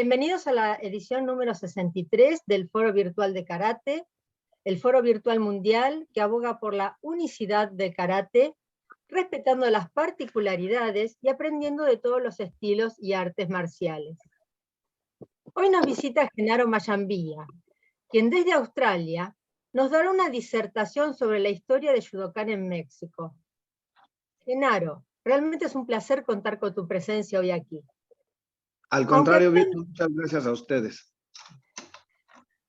Bienvenidos a la edición número 63 del Foro Virtual de Karate, el Foro Virtual Mundial que aboga por la unicidad del karate, respetando las particularidades y aprendiendo de todos los estilos y artes marciales. Hoy nos visita Genaro Mayambía, quien desde Australia nos dará una disertación sobre la historia de Judokan en México. Genaro, realmente es un placer contar con tu presencia hoy aquí. Al contrario, muchas gracias a ustedes.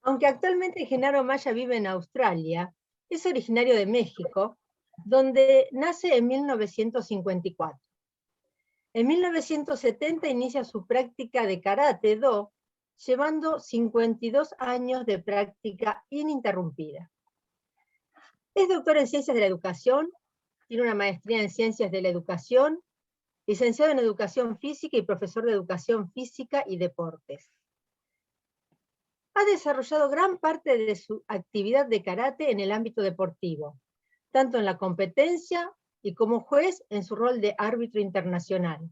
Aunque actualmente Genaro Maya vive en Australia, es originario de México, donde nace en 1954. En 1970 inicia su práctica de Karate-Do, llevando 52 años de práctica ininterrumpida. Es doctor en Ciencias de la Educación, tiene una maestría en Ciencias de la Educación, licenciado en Educación Física y profesor de Educación Física y Deportes. Ha desarrollado gran parte de su actividad de karate en el ámbito deportivo, tanto en la competencia y como juez en su rol de árbitro internacional.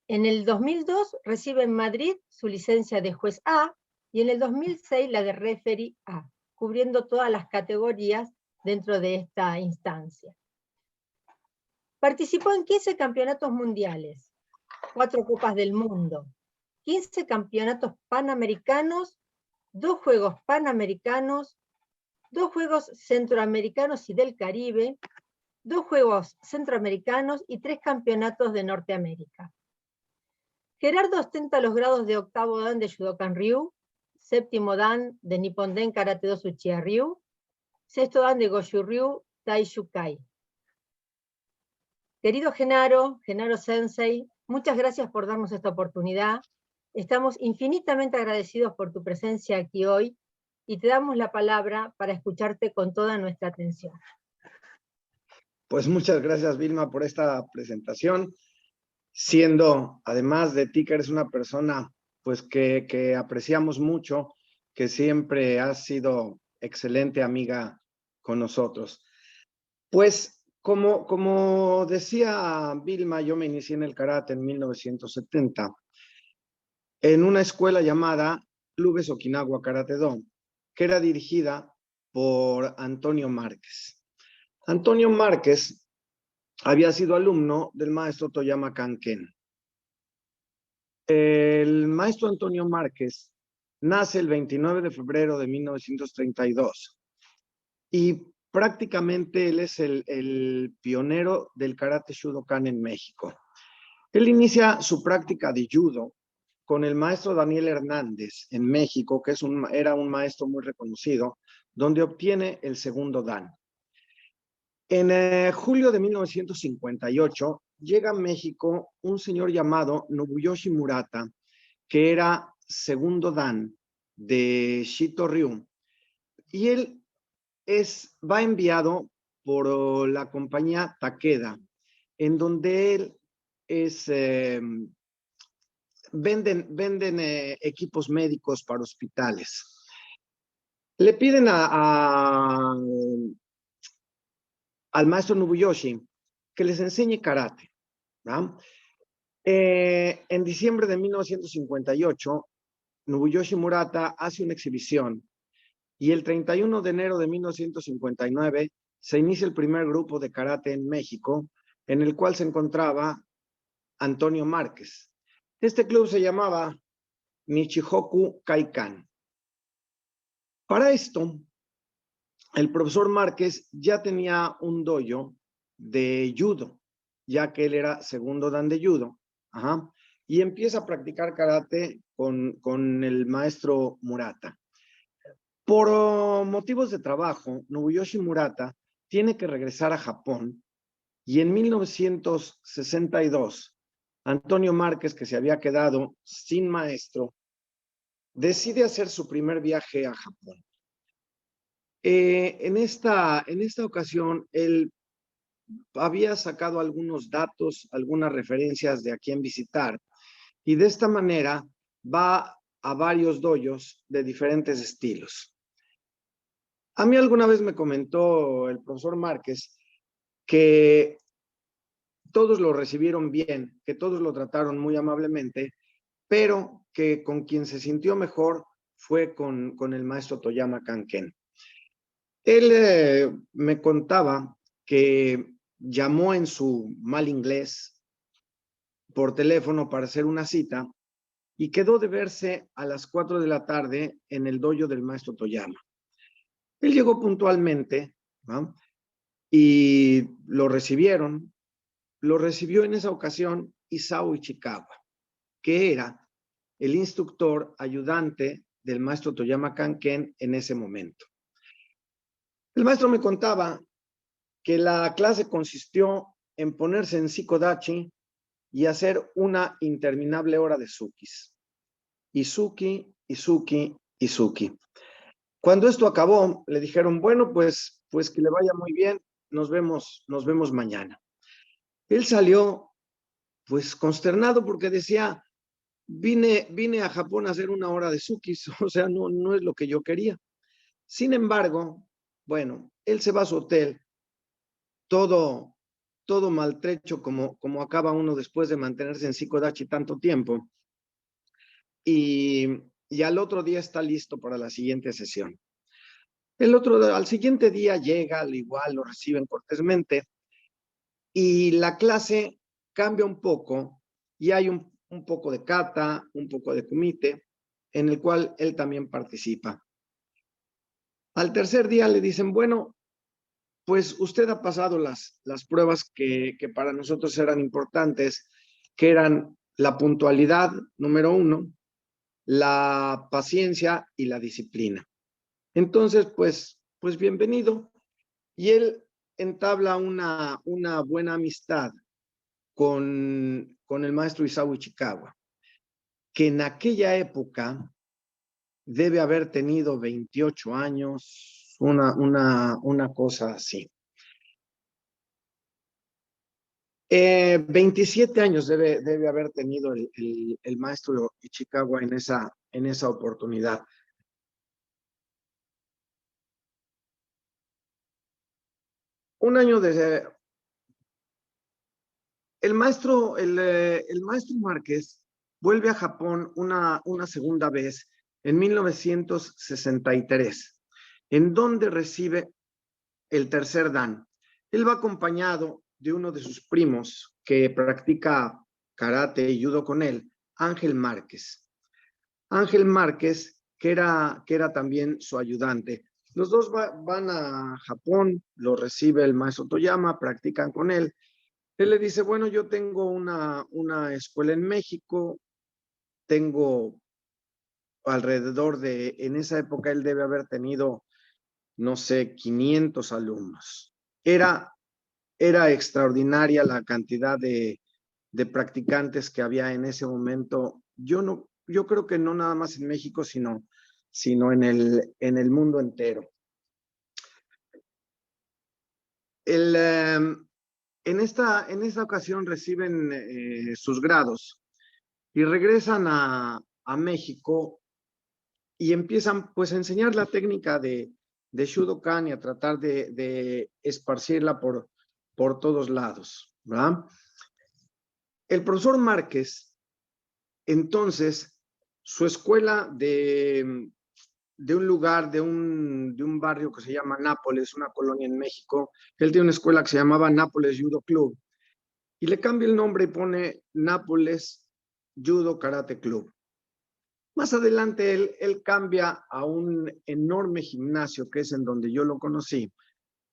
En el 2002 recibe en Madrid su licencia de juez A y en el 2006 la de referee A, cubriendo todas las categorías dentro de esta instancia. Participó en 15 campeonatos mundiales, 4 Copas del Mundo, 15 campeonatos panamericanos, 2 Juegos Panamericanos, 2 Juegos Centroamericanos y del Caribe, 2 Juegos Centroamericanos y 3 campeonatos de Norteamérica. Gerardo ostenta los grados de octavo dan de Judokan Ryu, séptimo dan de Nippon Den Karate-Do Tsuchiya Ryu, sexto dan de Goshu Ryu Taishu Kai. Querido Genaro Sensei, muchas gracias por darnos esta oportunidad. Estamos infinitamente agradecidos por tu presencia aquí hoy y te damos la palabra para escucharte con toda nuestra atención. Pues muchas gracias, Vilma, por esta presentación. Siendo, además de ti, que eres una persona pues que apreciamos mucho, que siempre has sido excelente amiga con nosotros. Pues como decía Vilma, yo me inicié en el karate en 1970 en una escuela llamada Clubes Okinawa Karate-Do, que era dirigida por Antonio Márquez. Antonio Márquez había sido alumno del maestro Toyama Kanken. El maestro Antonio Márquez nace el 29 de febrero de 1932 y prácticamente él es el pionero del karate Judokan en México. Él inicia su práctica de judo con el maestro Daniel Hernández en México, que era un maestro muy reconocido, donde obtiene el segundo dan. En julio de 1958 llega a México un señor llamado Nobuyoshi Murata, que era segundo dan de Shito Ryu, y él va enviado por la compañía Takeda, en donde él venden equipos médicos para hospitales. Le piden al maestro Nobuyoshi que les enseñe karate, ¿no? En diciembre de 1958, Nobuyoshi Murata hace una exhibición y el 31 de enero de 1959 se inicia el primer grupo de karate en México, en el cual se encontraba Antonio Márquez. Este club se llamaba Nichihoku Kaikan. Para esto, el profesor Márquez ya tenía un dojo de judo, ya que él era segundo dan de judo, y empieza a practicar karate con el maestro Murata. Por motivos de trabajo, Nobuyoshi Murata tiene que regresar a Japón y en 1962, Antonio Márquez, que se había quedado sin maestro, decide hacer su primer viaje a Japón. En esta ocasión, él había sacado algunos datos, algunas referencias de a quién visitar, y de esta manera va a varios dojos de diferentes estilos. A mí alguna vez me comentó el profesor Márquez que todos lo recibieron bien, que todos lo trataron muy amablemente, pero que con quien se sintió mejor fue con el maestro Toyama Kanken. Él me contaba que llamó en su mal inglés por teléfono para hacer una cita y quedó de verse a las 4 de la tarde en el dojo del maestro Toyama. Él llegó puntualmente, ¿no? Y lo recibió en esa ocasión Isao Ichikawa, que era el instructor ayudante del maestro Toyama Kanken en ese momento. El maestro me contaba que la clase consistió en ponerse en Shikodachi y hacer una interminable hora de sukis. Izuki, Izuki, Izuki. Cuando esto acabó, le dijeron, bueno, pues que le vaya muy bien, nos vemos mañana. Él salió pues consternado porque decía, vine a Japón a hacer una hora de sukis, o sea, no es lo que yo quería. Sin embargo, bueno, él se va a su hotel, todo maltrecho como acaba uno después de mantenerse en Shikodachi tanto tiempo, y al otro día está listo para la siguiente sesión. Al siguiente día llega, al igual lo reciben cortésmente, y la clase cambia un poco, y hay un poco de kata, un poco de kumite, en el cual él también participa. Al tercer día le dicen, bueno, pues usted ha pasado las pruebas que para nosotros eran importantes, que eran la puntualidad, número 1, la paciencia y la disciplina. Entonces, pues bienvenido. Y él entabla una buena amistad con el maestro Isao Ichikawa, que en aquella época debe haber tenido 28 años, una cosa así. 27 años debe haber tenido el maestro Ichikawa en esa oportunidad. Un año de... El maestro Márquez vuelve a Japón una segunda vez en 1963, en donde recibe el tercer dan. Él va acompañado de uno de sus primos que practica karate y judo con él, Ángel Márquez. Ángel Márquez, que era también su ayudante. Los dos van a Japón, lo recibe el maestro Toyama, practican con él. Él le dice, bueno, yo tengo una escuela en México, tengo alrededor de, en esa época él debe haber tenido, no sé, 500 alumnos. Era extraordinaria la cantidad de practicantes que había en ese momento. Yo creo que no nada más en México, sino en el mundo entero. En esta ocasión reciben sus grados y regresan a México y empiezan pues a enseñar la técnica de Shudokan y a tratar de esparcirla por todos lados, ¿verdad? El profesor Márquez, entonces, su escuela de un lugar, de un barrio que se llama Nápoles, una colonia en México, él tiene una escuela que se llamaba Nápoles Judo Club, y le cambia el nombre y pone Nápoles Judo Karate Club. Más adelante él cambia a un enorme gimnasio, que es en donde yo lo conocí,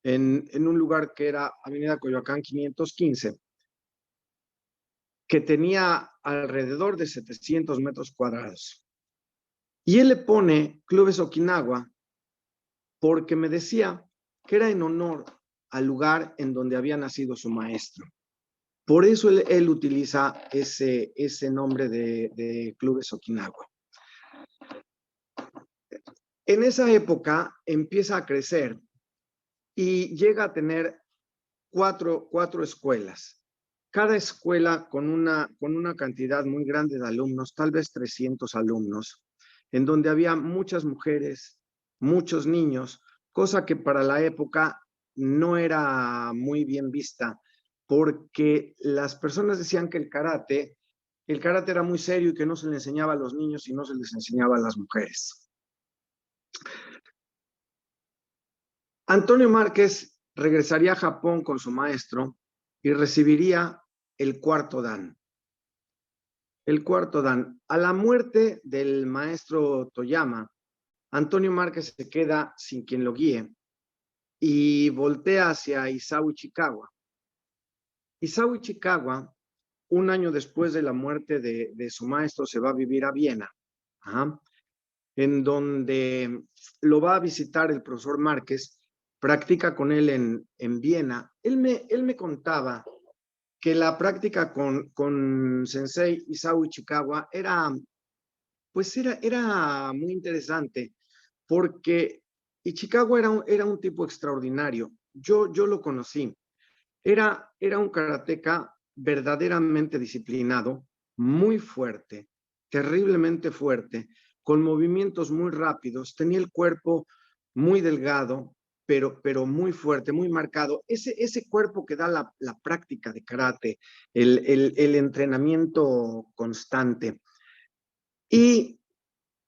en un lugar que era Avenida Coyoacán 515, que tenía alrededor de 700 metros cuadrados. Y él le pone Clubes Okinawa porque me decía que era en honor al lugar en donde había nacido su maestro. Por eso él utiliza ese nombre de Clubes Okinawa. En esa época empieza a crecer y llega a tener cuatro escuelas. Cada escuela con una cantidad muy grande de alumnos, tal vez 300 alumnos, en donde había muchas mujeres, muchos niños, cosa que para la época no era muy bien vista, porque las personas decían que el karate era muy serio y que no se le enseñaba a los niños y no se les enseñaba a las mujeres. Antonio Márquez regresaría a Japón con su maestro y recibiría el cuarto dan. El cuarto dan. A la muerte del maestro Toyama, Antonio Márquez se queda sin quien lo guíe y voltea hacia Isao Ichikawa. Isao Ichikawa, un año después de la muerte de su maestro, se va a vivir a Viena, en donde lo va a visitar el profesor Márquez, practica con él en Viena. Él me contaba que la práctica con Sensei Isao Ichikawa era muy interesante, porque Ichikawa era un tipo extraordinario. Yo lo conocí. Era un karateca verdaderamente disciplinado, muy fuerte, terriblemente fuerte, con movimientos muy rápidos, tenía el cuerpo muy delgado, pero muy fuerte, muy marcado. Ese cuerpo que da la práctica de karate, el entrenamiento constante. Y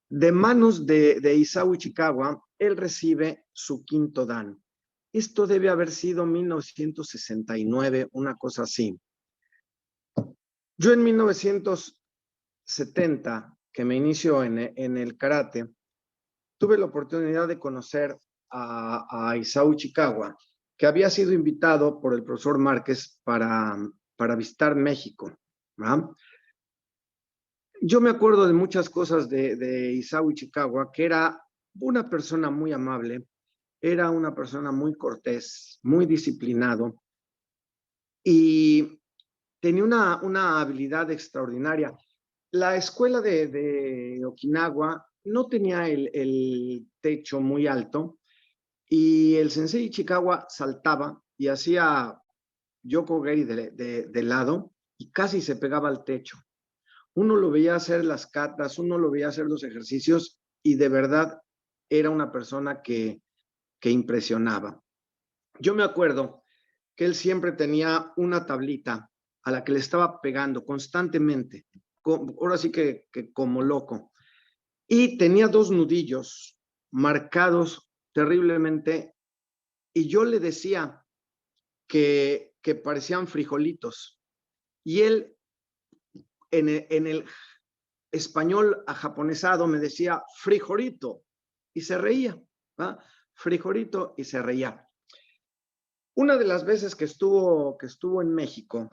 de manos de Isao Ichikawa, él recibe su quinto dan. Esto debe haber sido 1969, una cosa así. Yo en 1970, que me inicio en el karate, tuve la oportunidad de conocer a Isao Ichikawa, que había sido invitado por el profesor Márquez para visitar México, ¿verdad? Yo me acuerdo de muchas cosas de Isao Ichikawa, que era una persona muy amable, era una persona muy cortés, muy disciplinado y tenía una habilidad extraordinaria. La escuela de Okinawa no tenía el techo muy alto y el sensei Ichikawa saltaba y hacía yoko-geri de lado y casi se pegaba al techo. Uno lo veía hacer las katas, uno lo veía hacer los ejercicios y de verdad era una persona que impresionaba. Yo me acuerdo que él siempre tenía una tablita a la que le estaba pegando constantemente, ahora sí que como loco. Y tenía dos nudillos marcados terriblemente y yo le decía que parecían frijolitos. Y él en el español ajaponesado me decía frijolito y se reía, ¿va? Frijolito y se reía. Una de las veces que estuvo en México,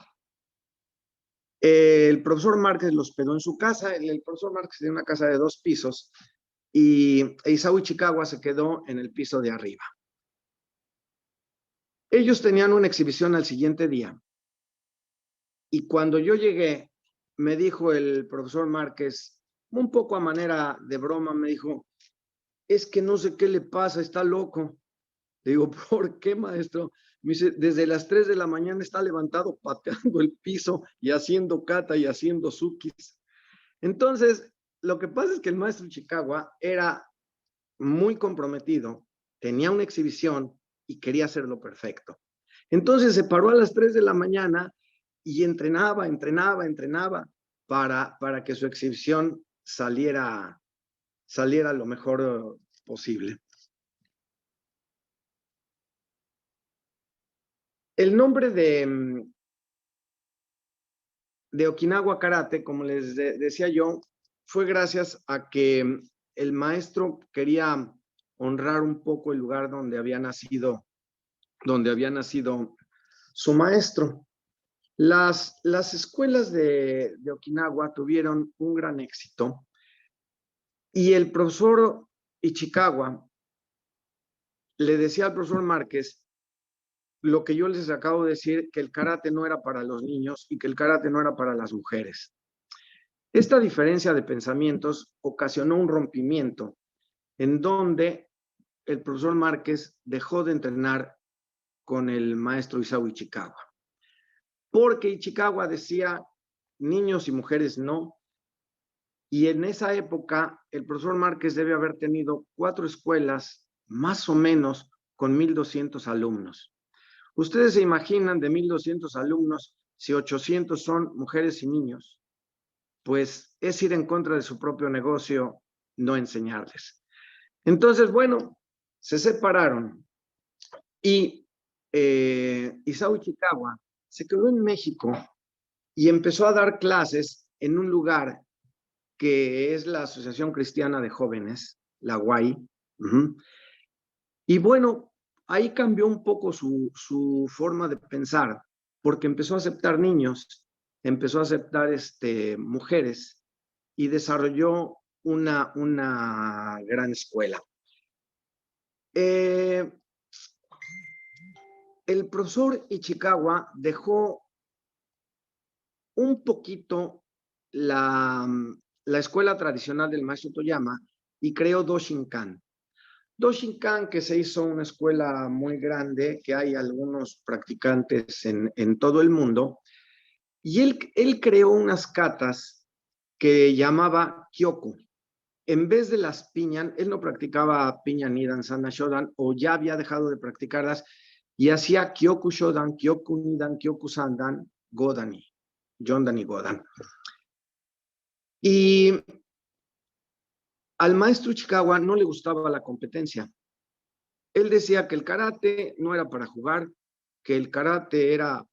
el profesor Márquez lo hospedó en su casa. El profesor Márquez tenía una casa de 2 pisos y Isao Ichikawa se quedó en el piso de arriba. Ellos tenían una exhibición al siguiente día y cuando yo llegué, me dijo el profesor Márquez, un poco a manera de broma, me dijo, es que no sé qué le pasa, está loco. Le digo, ¿por qué, maestro? Me dice, desde las 3 de la mañana está levantado pateando el piso y haciendo kata y haciendo sukis. Entonces, lo que pasa es que el maestro Ichikawa era muy comprometido, tenía una exhibición y quería hacerlo perfecto. Entonces se paró a las 3 de la mañana y entrenaba para que su exhibición saliera lo mejor posible. El nombre de Okinawa Karate, como les decía yo, fue gracias a que el maestro quería honrar un poco el lugar donde había nacido su maestro. Las escuelas de Okinawa tuvieron un gran éxito y el profesor Ichikawa le decía al profesor Márquez lo que yo les acabo de decir, que el karate no era para los niños y que el karate no era para las mujeres. Esta diferencia de pensamientos ocasionó un rompimiento en donde el profesor Márquez dejó de entrenar con el maestro Isao Ichikawa. Porque Ichikawa decía, niños y mujeres no. Y en esa época, el profesor Márquez debe haber tenido 4 escuelas, más o menos, con 1,200 alumnos. Ustedes se imaginan de 1,200 alumnos, si 800 son mujeres y niños, pues es ir en contra de su propio negocio no enseñarles. Entonces, bueno, se separaron y Isao Ichikawa se quedó en México y empezó a dar clases en un lugar que es la Asociación Cristiana de Jóvenes, la UAI. Y bueno, ahí cambió un poco su forma de pensar, porque empezó a aceptar niños, empezó a aceptar mujeres y desarrolló una gran escuela. El profesor Ichikawa dejó un poquito la escuela tradicional del maestro Toyama y creó Doshinkan. Doshinkan, que se hizo una escuela muy grande, que hay algunos practicantes en todo el mundo, y él creó unas katas que llamaba Kyoku. En vez de las piñan, él no practicaba piña nidan, sana shodan, o ya había dejado de practicarlas, y hacía Kyoku shodan, Kyoku nidan, Kyoku sandan, godani, yondan y godan. Y al maestro Ichikawa no le gustaba la competencia. Él decía que el karate no era para jugar, que el karate era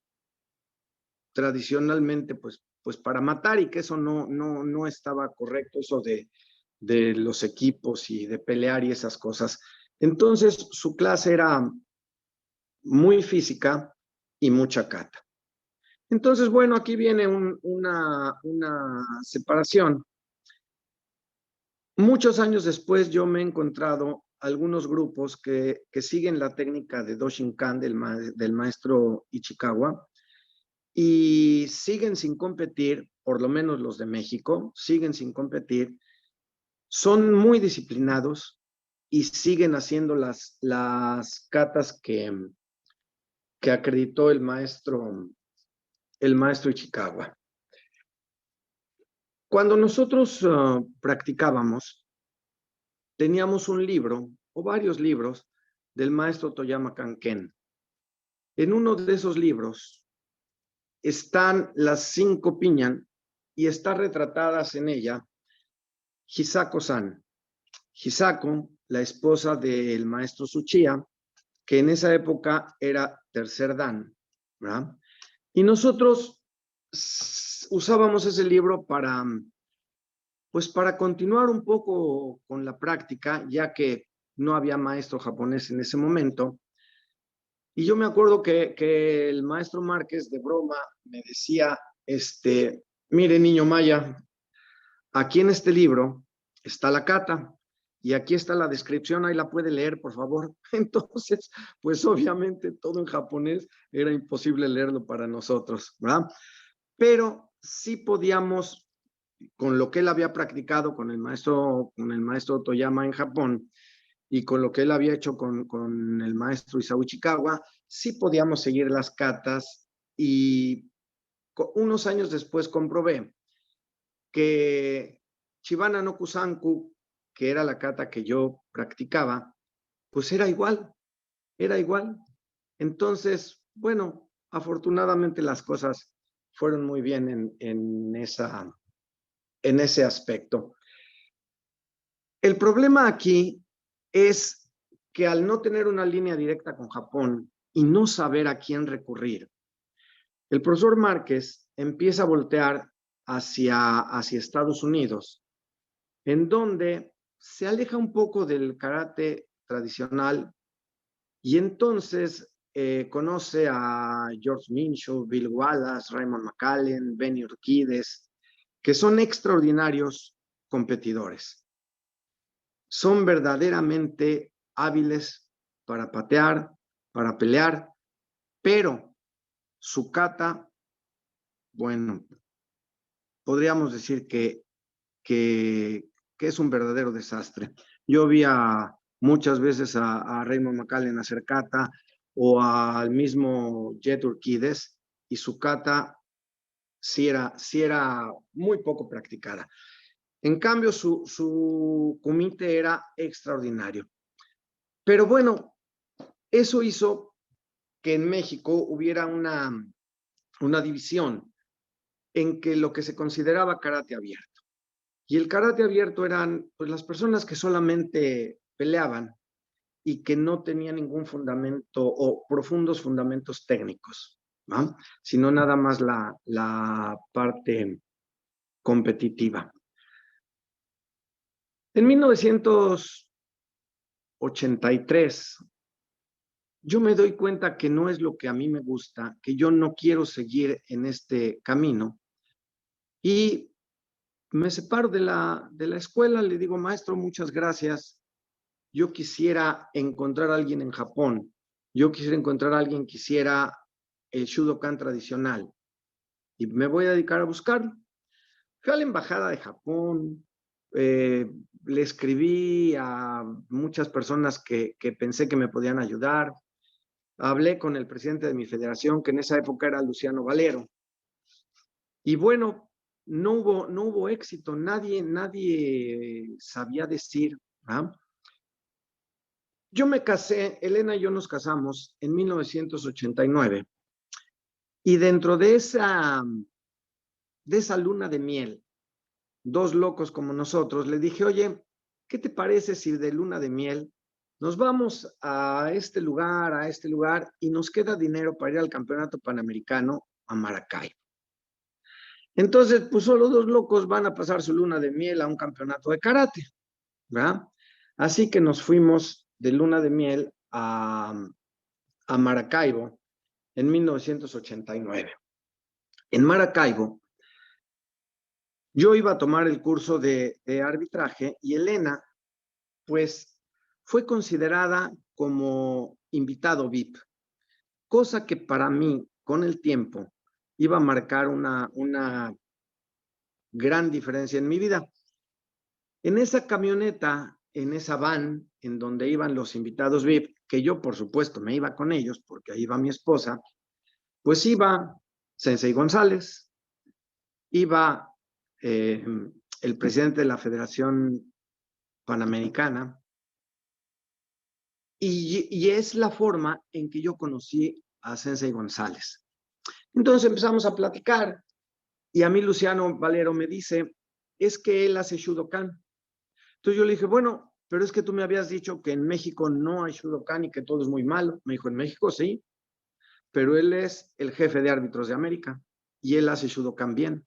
tradicionalmente pues para matar y que eso no estaba correcto, eso de los equipos y de pelear y esas cosas. Entonces su clase era muy física y mucha kata. Entonces, bueno, aquí viene una separación. Muchos años después yo me he encontrado algunos grupos que siguen la técnica de Doshinkan del maestro Ichikawa y siguen sin competir, por lo menos los de México, siguen sin competir, son muy disciplinados y siguen haciendo las katas que acreditó el maestro Ichikawa. Cuando nosotros practicábamos, teníamos un libro o varios libros del maestro Toyama Kanken. En uno de esos libros están las 5 piñan y están retratadas en ella Hisako-san. Hisako, la esposa del maestro Tsuchiya, que en esa época era tercer dan, ¿verdad? Y nosotros usábamos ese libro para continuar un poco con la práctica, ya que no había maestro japonés en ese momento. Y yo me acuerdo que el maestro Márquez de broma me decía, mire niño Maya, aquí en este libro está la kata y aquí está la descripción, ahí la puede leer, por favor. Entonces, pues obviamente todo en japonés era imposible leerlo para nosotros, ¿verdad? Pero sí podíamos, con lo que él había practicado con el maestro Toyama en Japón y con lo que él había hecho con el maestro Isao Ichikawa, sí podíamos seguir las katas y unos años después comprobé que Shibana no Kusanku, que era la kata que yo practicaba, pues era igual. Entonces, bueno, afortunadamente las cosas fueron muy bien en ese aspecto. El problema aquí es que al no tener una línea directa con Japón y no saber a quién recurrir, el profesor Márquez empieza a voltear hacia Estados Unidos, en donde se aleja un poco del karate tradicional y entonces conoce a George Minshew, Bill Wallace, Raymond McCallen, Benny Urquídez, que son extraordinarios competidores. Son verdaderamente hábiles para patear, para pelear, pero su kata, bueno, podríamos decir que es un verdadero desastre. Yo vi muchas veces a Raymond McCallen hacer kata o al mismo Jet Urquídez y su kata sí era muy poco practicada. En cambio, su kumite era extraordinario. Pero bueno, eso hizo que en México hubiera una división en que lo que se consideraba karate abierto. Y el karate abierto eran pues, las personas que solamente peleaban y que no tenían ningún fundamento o profundos fundamentos técnicos, ¿no? Sino nada más la parte competitiva. En 1983, yo me doy cuenta que no es lo que a mí me gusta, que yo no quiero seguir en este camino. Y me separo de la escuela, le digo, maestro, muchas gracias. Yo quisiera encontrar a alguien en Japón. Yo quisiera encontrar a alguien que hiciera el Shudokan tradicional. Y me voy a dedicar a buscarlo. Fui a la embajada de Japón, le escribí a muchas personas que pensé que me podían ayudar. Hablé con el presidente de mi federación, que en esa época era Luciano Valero. Y bueno, no hubo éxito, nadie sabía decir. ¿Ah? Yo me casé, Elena y yo nos casamos en 1989. Y dentro de esa luna de miel, dos locos como nosotros, le dije, oye, ¿qué te parece si de luna de miel nos vamos a este lugar y nos queda dinero para ir al campeonato panamericano a Maracaibo? Entonces, pues solo dos locos van a pasar su luna de miel a un campeonato de karate, ¿verdad? Así que nos fuimos de luna de miel a Maracaibo en 1989. En Maracaibo, yo iba a tomar el curso de arbitraje y Elena, pues, fue considerada como invitado VIP, cosa que para mí, con el tiempo, iba a marcar una gran diferencia en mi vida. En esa camioneta, en esa van, en donde iban los invitados VIP, que yo, por supuesto, me iba con ellos, porque ahí iba mi esposa, pues iba Sensei González, iba el presidente de la Federación Panamericana, y es la forma en que yo conocí a Sensei González. Entonces empezamos a platicar, y a mí Luciano Valero me dice, es que él hace Shudokan. Entonces yo le dije, bueno, pero es que tú me habías dicho que en México no hay Shudokan y que todo es muy malo. Me dijo, en México sí, pero él es el jefe de árbitros de América y él hace Shudokan bien.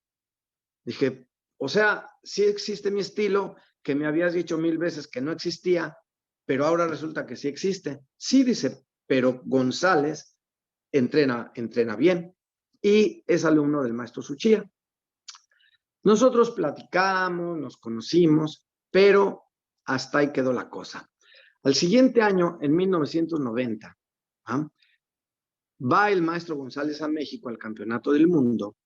Dije, o sea, sí existe mi estilo, que me habías dicho 1000 veces que no existía, pero ahora resulta que sí existe. Sí, dice, pero González entrena bien y es alumno del maestro Suchía. Nosotros platicamos, nos conocimos, pero hasta ahí quedó la cosa. Al siguiente año, en 1990, ¿ah? Va el maestro González a México al Campeonato del Mundo.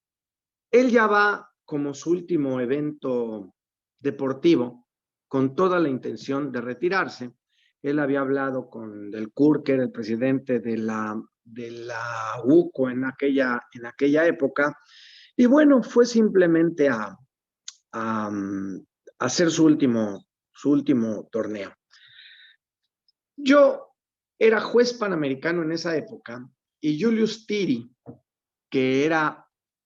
Él ya va como su último evento deportivo, con toda la intención de retirarse. Él había hablado con Del Cur, que era el presidente de la UCO en aquella época, y bueno, fue simplemente a hacer su último torneo. Yo era juez panamericano en esa época y Julius Tiri, que era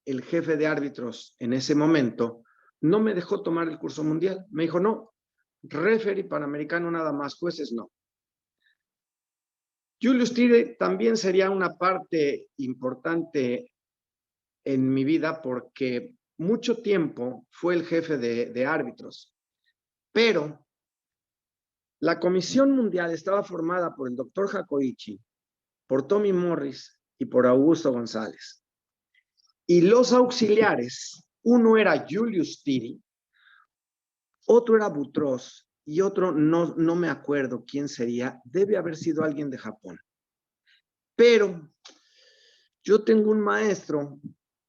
el jefe de árbitros en ese momento, no me dejó tomar el curso mundial. Me dijo, no, referee panamericano nada más, jueces no. Julius Tiri también sería una parte importante en mi vida porque mucho tiempo fue el jefe de árbitros, pero la Comisión Mundial estaba formada por el doctor Jacoichi, por Tommy Morris y por Augusto González. Y los auxiliares, uno era Julius Tiri, otro era Boutros y otro no me acuerdo quién sería, debe haber sido alguien de Japón. Pero yo tengo un maestro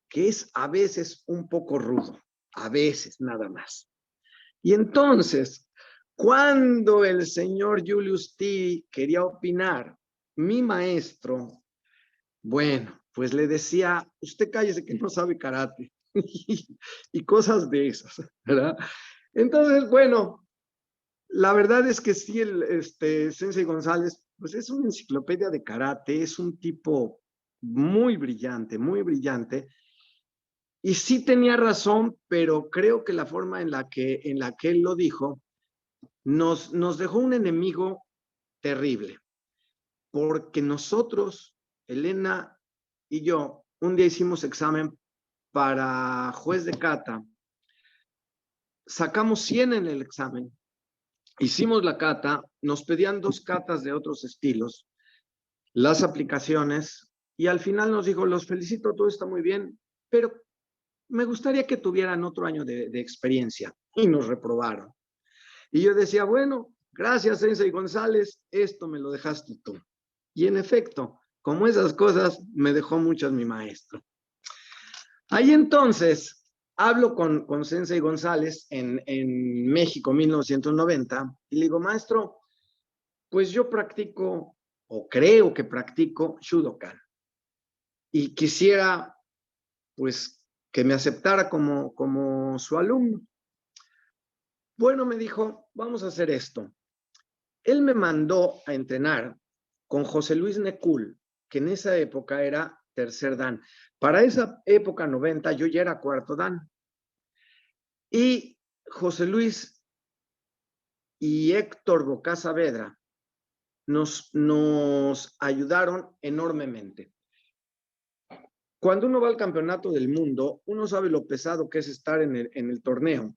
que es a veces un poco rudo, a veces nada más. Y entonces, cuando el señor Julius Tiri quería opinar, mi maestro, bueno, pues le decía, usted cállese que no sabe karate, y cosas de esas, ¿verdad? Entonces, bueno, la verdad es que sí, Sensei González pues es una enciclopedia de karate, es un tipo muy brillante, muy brillante. Y sí tenía razón, pero creo que la forma en la que él lo dijo nos dejó un enemigo terrible, porque nosotros, Elena y yo, un día hicimos examen para juez de cata, sacamos 100 en el examen, hicimos la cata, nos pedían 2 catas de otros estilos, las aplicaciones, y al final nos dijo, los felicito, todo está muy bien, pero me gustaría que tuvieran otro año de experiencia, y nos reprobaron. Y yo decía, bueno, gracias, Sensei González, esto me lo dejaste tú. Y en efecto, como esas cosas, me dejó muchas mi maestro. Ahí entonces, hablo con Sensei González en México, 1990, y le digo, maestro, pues yo practico, o creo que practico Shudokan. Y quisiera, pues, que me aceptara como su alumno. Bueno, me dijo, vamos a hacer esto. Él me mandó a entrenar con José Luis Necul, que en esa época era tercer dan. Para esa época 90 yo ya era cuarto dan. Y José Luis y Héctor Bocá Saavedra nos ayudaron enormemente. Cuando uno va al campeonato del mundo, uno sabe lo pesado que es estar en el torneo.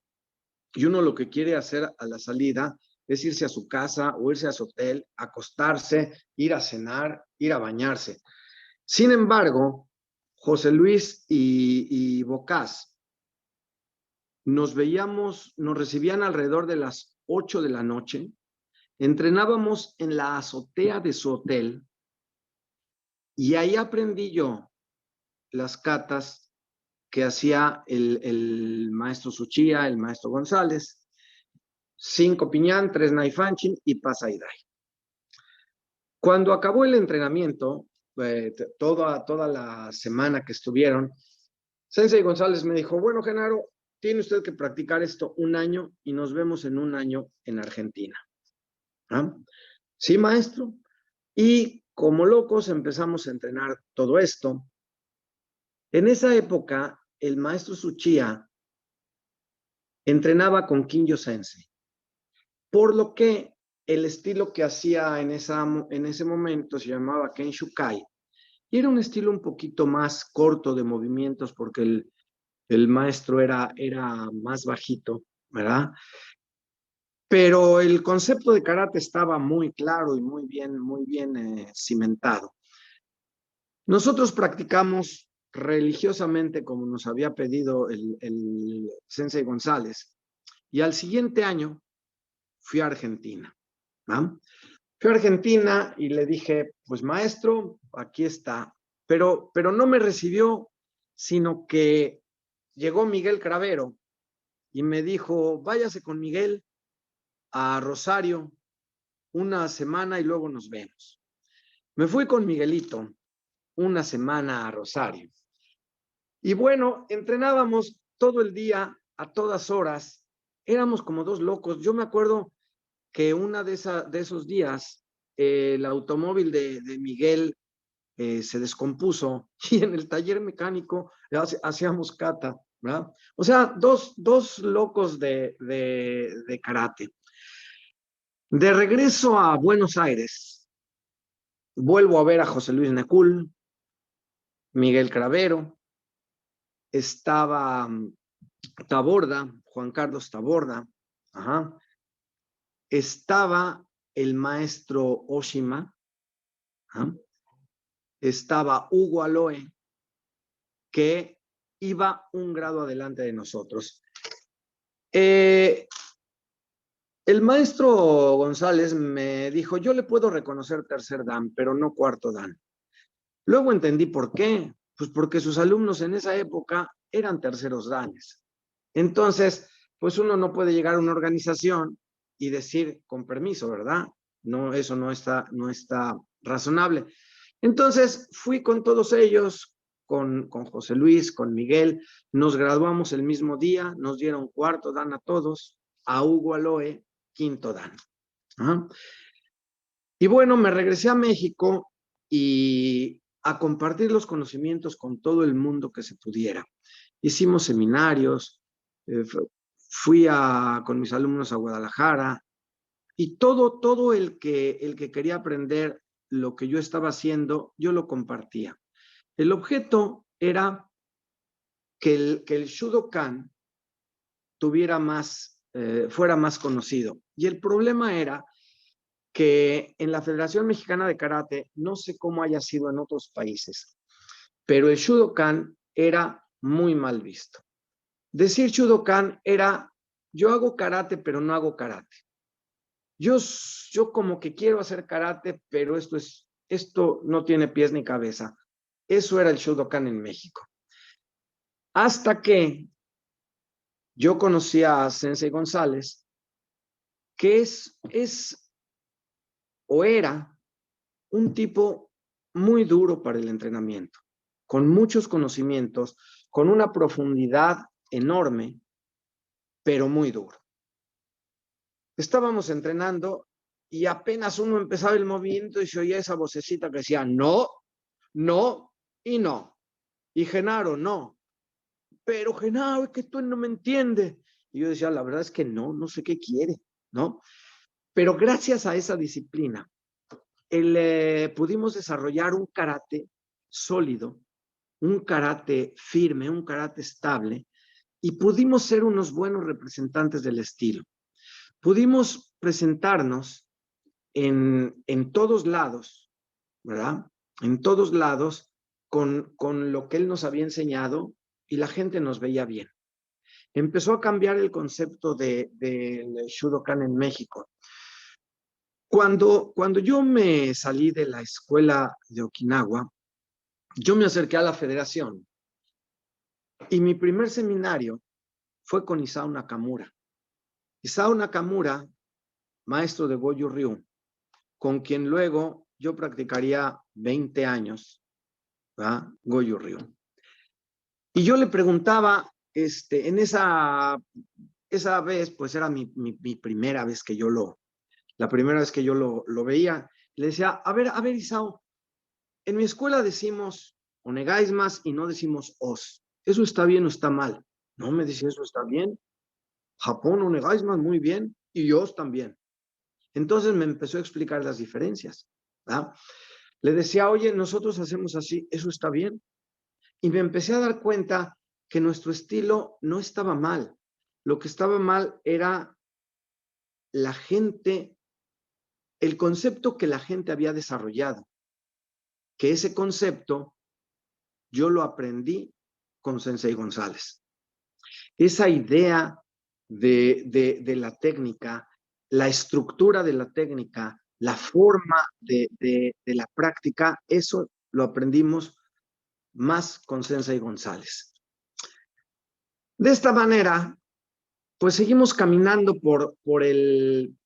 Y uno lo que quiere hacer a la salida es irse a su casa o irse a su hotel, acostarse, ir a cenar, ir a bañarse. Sin embargo, José Luis y Bocás nos veíamos, nos recibían alrededor de las 8 de la noche, entrenábamos en la azotea de su hotel y ahí aprendí yo las catas que hacía el maestro Suchía, el maestro González, 5 piñán, 3 naifanchin y pasaidai. Cuando acabó el entrenamiento, toda la semana que estuvieron, Sensei González me dijo, bueno, Genaro, tiene usted que practicar esto un año y nos vemos en un año en Argentina. ¿Ah? Sí, maestro. Y como locos empezamos a entrenar todo esto. En esa época, el maestro Suchía entrenaba con Kinjo Sensei, por lo que el estilo que hacía en ese momento se llamaba Kenshukai, y era un estilo un poquito más corto de movimientos porque el maestro era más bajito, ¿verdad? Pero el concepto de karate estaba muy claro y muy bien cimentado. Nosotros practicamos religiosamente como nos había pedido el Sensei González, y al siguiente año fui a Argentina, ¿no? Fui a Argentina y le dije, pues maestro, aquí está, pero no me recibió, sino que llegó Miguel Cravero y me dijo, váyase con Miguel a Rosario una semana y luego nos vemos. Me fui con Miguelito una semana a Rosario. Y bueno, entrenábamos todo el día, a todas horas. Éramos como 2 locos. Yo me acuerdo que una de esos días, el automóvil de Miguel se descompuso y en el taller mecánico hacíamos kata, ¿verdad? O sea, dos locos de karate. De regreso a Buenos Aires, vuelvo a ver a José Luis Necul, Miguel Cravero, estaba Taborda, Juan Carlos Taborda, ajá. Estaba el maestro Oshima, ajá. Estaba Hugo Aloe, que iba un grado adelante de nosotros. El maestro González me dijo, yo le puedo reconocer tercer dan, pero no cuarto dan. Luego entendí por qué, pues porque sus alumnos en esa época eran terceros danes. Entonces, pues uno no puede llegar a una organización y decir, con permiso, ¿verdad? No, eso no está razonable. Entonces, fui con todos ellos, con José Luis, con Miguel, nos graduamos el mismo día, nos dieron cuarto dan a todos, a Hugo Aloe, quinto dan. ¿Ah? Y bueno, me regresé a México y a compartir los conocimientos con todo el mundo que se pudiera. Hicimos seminarios, fui con mis alumnos a Guadalajara, y todo el que quería aprender lo que yo estaba haciendo, yo lo compartía. El objeto era que el Shudokan tuviera más, fuera más conocido. Y el problema era que en la Federación Mexicana de Karate, no sé cómo haya sido en otros países, pero el Shudokan era muy mal visto. Decir Shudokan era, yo hago karate, pero no hago karate. Yo como que quiero hacer karate, pero esto no tiene pies ni cabeza. Eso era el Shudokan en México. Hasta que yo conocí a Sensei González, que era un tipo muy duro para el entrenamiento, con muchos conocimientos, con una profundidad enorme, pero muy duro. Estábamos entrenando y apenas uno empezaba el movimiento y se oía esa vocecita que decía no, no y no. Y Genaro, no. Pero Genaro, es que tú no me entiendes. Y yo decía, la verdad es que no sé qué quiere, ¿no? Pero gracias a esa disciplina, pudimos desarrollar un karate sólido, un karate firme, un karate estable, y pudimos ser unos buenos representantes del estilo. Pudimos presentarnos en todos lados, ¿verdad? En todos lados con lo que él nos había enseñado y la gente nos veía bien. Empezó a cambiar el concepto del Shudokan en México. Cuando yo me salí de la escuela de Okinawa, yo me acerqué a la federación y mi primer seminario fue con Isao Nakamura. Isao Nakamura, maestro de Goju Ryu, con quien luego yo practicaría 20 años, ¿verdad? Goju Ryu. Y yo le preguntaba, en esa vez, pues era mi primera vez que la primera vez que yo lo veía, le decía, a ver, Isao, en mi escuela decimos onegaismas y no decimos os. ¿Eso está bien o está mal? No, me decía, eso está bien. Japón, onegaismas, muy bien, y os también. Entonces me empezó a explicar las diferencias, ¿verdad? Le decía, oye, nosotros hacemos así, ¿eso está bien? Y me empecé a dar cuenta que nuestro estilo no estaba mal. Lo que estaba mal era la gente, el concepto que la gente había desarrollado, que ese concepto yo lo aprendí con Sensei González. Esa idea de la técnica, la estructura de la técnica, la forma de la práctica, eso lo aprendimos más con Sensei González. De esta manera, pues seguimos caminando por el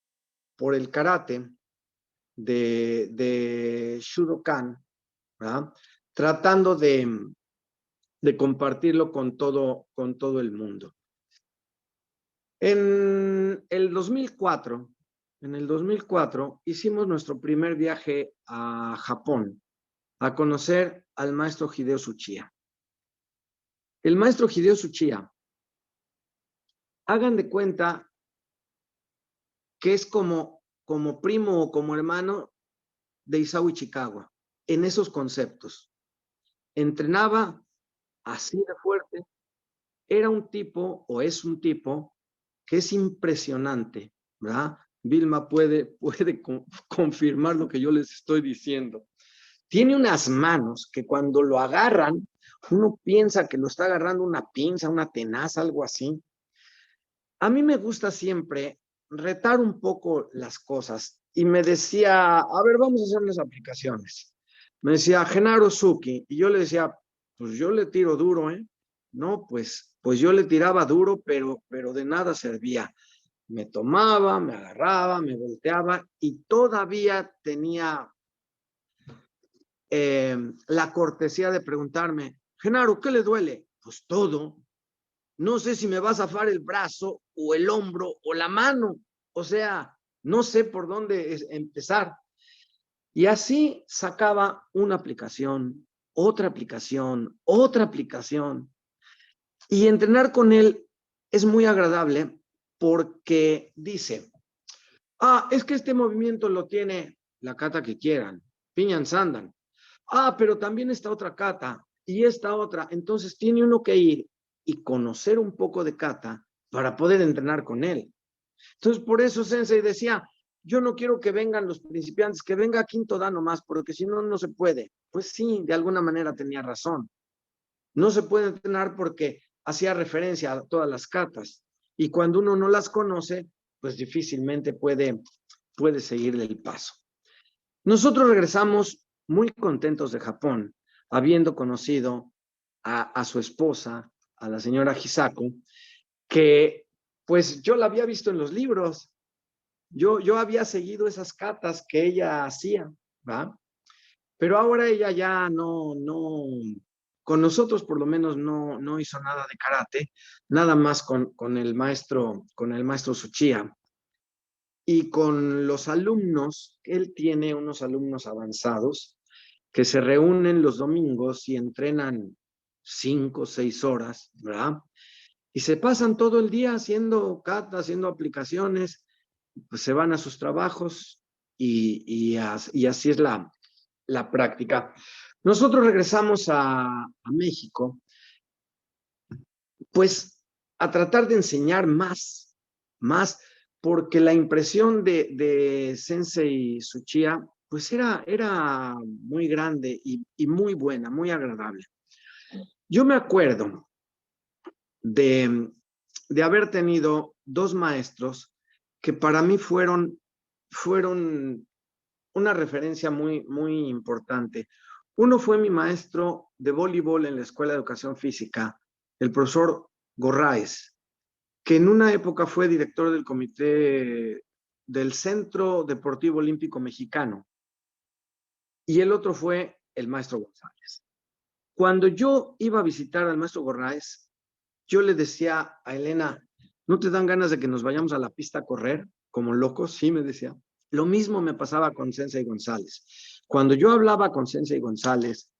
karate de Shudokan, ¿verdad? Tratando de compartirlo con todo el mundo. En el 2004 hicimos nuestro primer viaje a Japón a conocer al maestro Hideo Tsuchiya. El maestro Hideo Tsuchiya, hagan de cuenta que es como primo o como hermano de Isao Ichikawa en esos conceptos. Entrenaba así de fuerte. Era un tipo, o es un tipo, que es impresionante, ¿verdad? Vilma puede confirmar lo que yo les estoy diciendo. Tiene unas manos que cuando lo agarran, uno piensa que lo está agarrando una pinza, una tenaza, algo así. A mí me gusta siempre retar un poco las cosas y me decía, a ver, vamos a hacer unas aplicaciones. Me decía, Genaro Suki, y yo le decía, pues yo le tiro duro, ¿eh? No, pues yo le tiraba duro, pero de nada servía. Me tomaba, me agarraba, me volteaba y todavía tenía la cortesía de preguntarme, Genaro, ¿qué le duele? Pues todo. No sé si me va a zafar el brazo o el hombro o la mano. O sea, no sé por dónde empezar. Y así sacaba una aplicación, otra aplicación, otra aplicación. Y entrenar con él es muy agradable porque dice, es que este movimiento lo tiene la kata que quieran, Piñan Sandan. Pero también esta otra kata y esta otra. Entonces tiene uno que ir y conocer un poco de kata para poder entrenar con él. Entonces por eso Sensei decía, yo no quiero que vengan los principiantes, que venga Quinto Dan nomás, porque si no, no se puede. Pues sí, de alguna manera tenía razón. No se puede entrenar porque hacía referencia a todas las katas. Y cuando uno no las conoce, pues difícilmente puede seguirle el paso. Nosotros regresamos muy contentos de Japón, habiendo conocido a su esposa, a la señora Hisako, que pues yo la había visto en los libros. Yo había seguido esas katas que ella hacía, ¿va? Pero ahora ella ya con nosotros por lo menos no hizo nada de karate, nada más con el maestro Tsuchiya. Y con los alumnos, él tiene unos alumnos avanzados que se reúnen los domingos y entrenan 5 o 6 horas, ¿verdad? Y se pasan todo el día haciendo kata, haciendo aplicaciones, pues se van a sus trabajos y así es la práctica. Nosotros regresamos a México, pues a tratar de enseñar más, porque la impresión de Sensei Tsuchiya, pues era muy grande y muy buena, muy agradable. Yo me acuerdo de haber tenido 2 maestros que para mí fueron una referencia muy importante. Uno fue mi maestro de voleibol en la Escuela de Educación Física, el profesor Gorraes, que en una época fue director del comité del Centro Deportivo Olímpico Mexicano, y el otro fue el maestro González. Cuando yo iba a visitar al maestro Gorraes, yo le decía a Elena, ¿no te dan ganas de que nos vayamos a la pista a correr como locos? Sí, me decía. Lo mismo me pasaba con Sensei González. Cuando yo hablaba con Sensei González,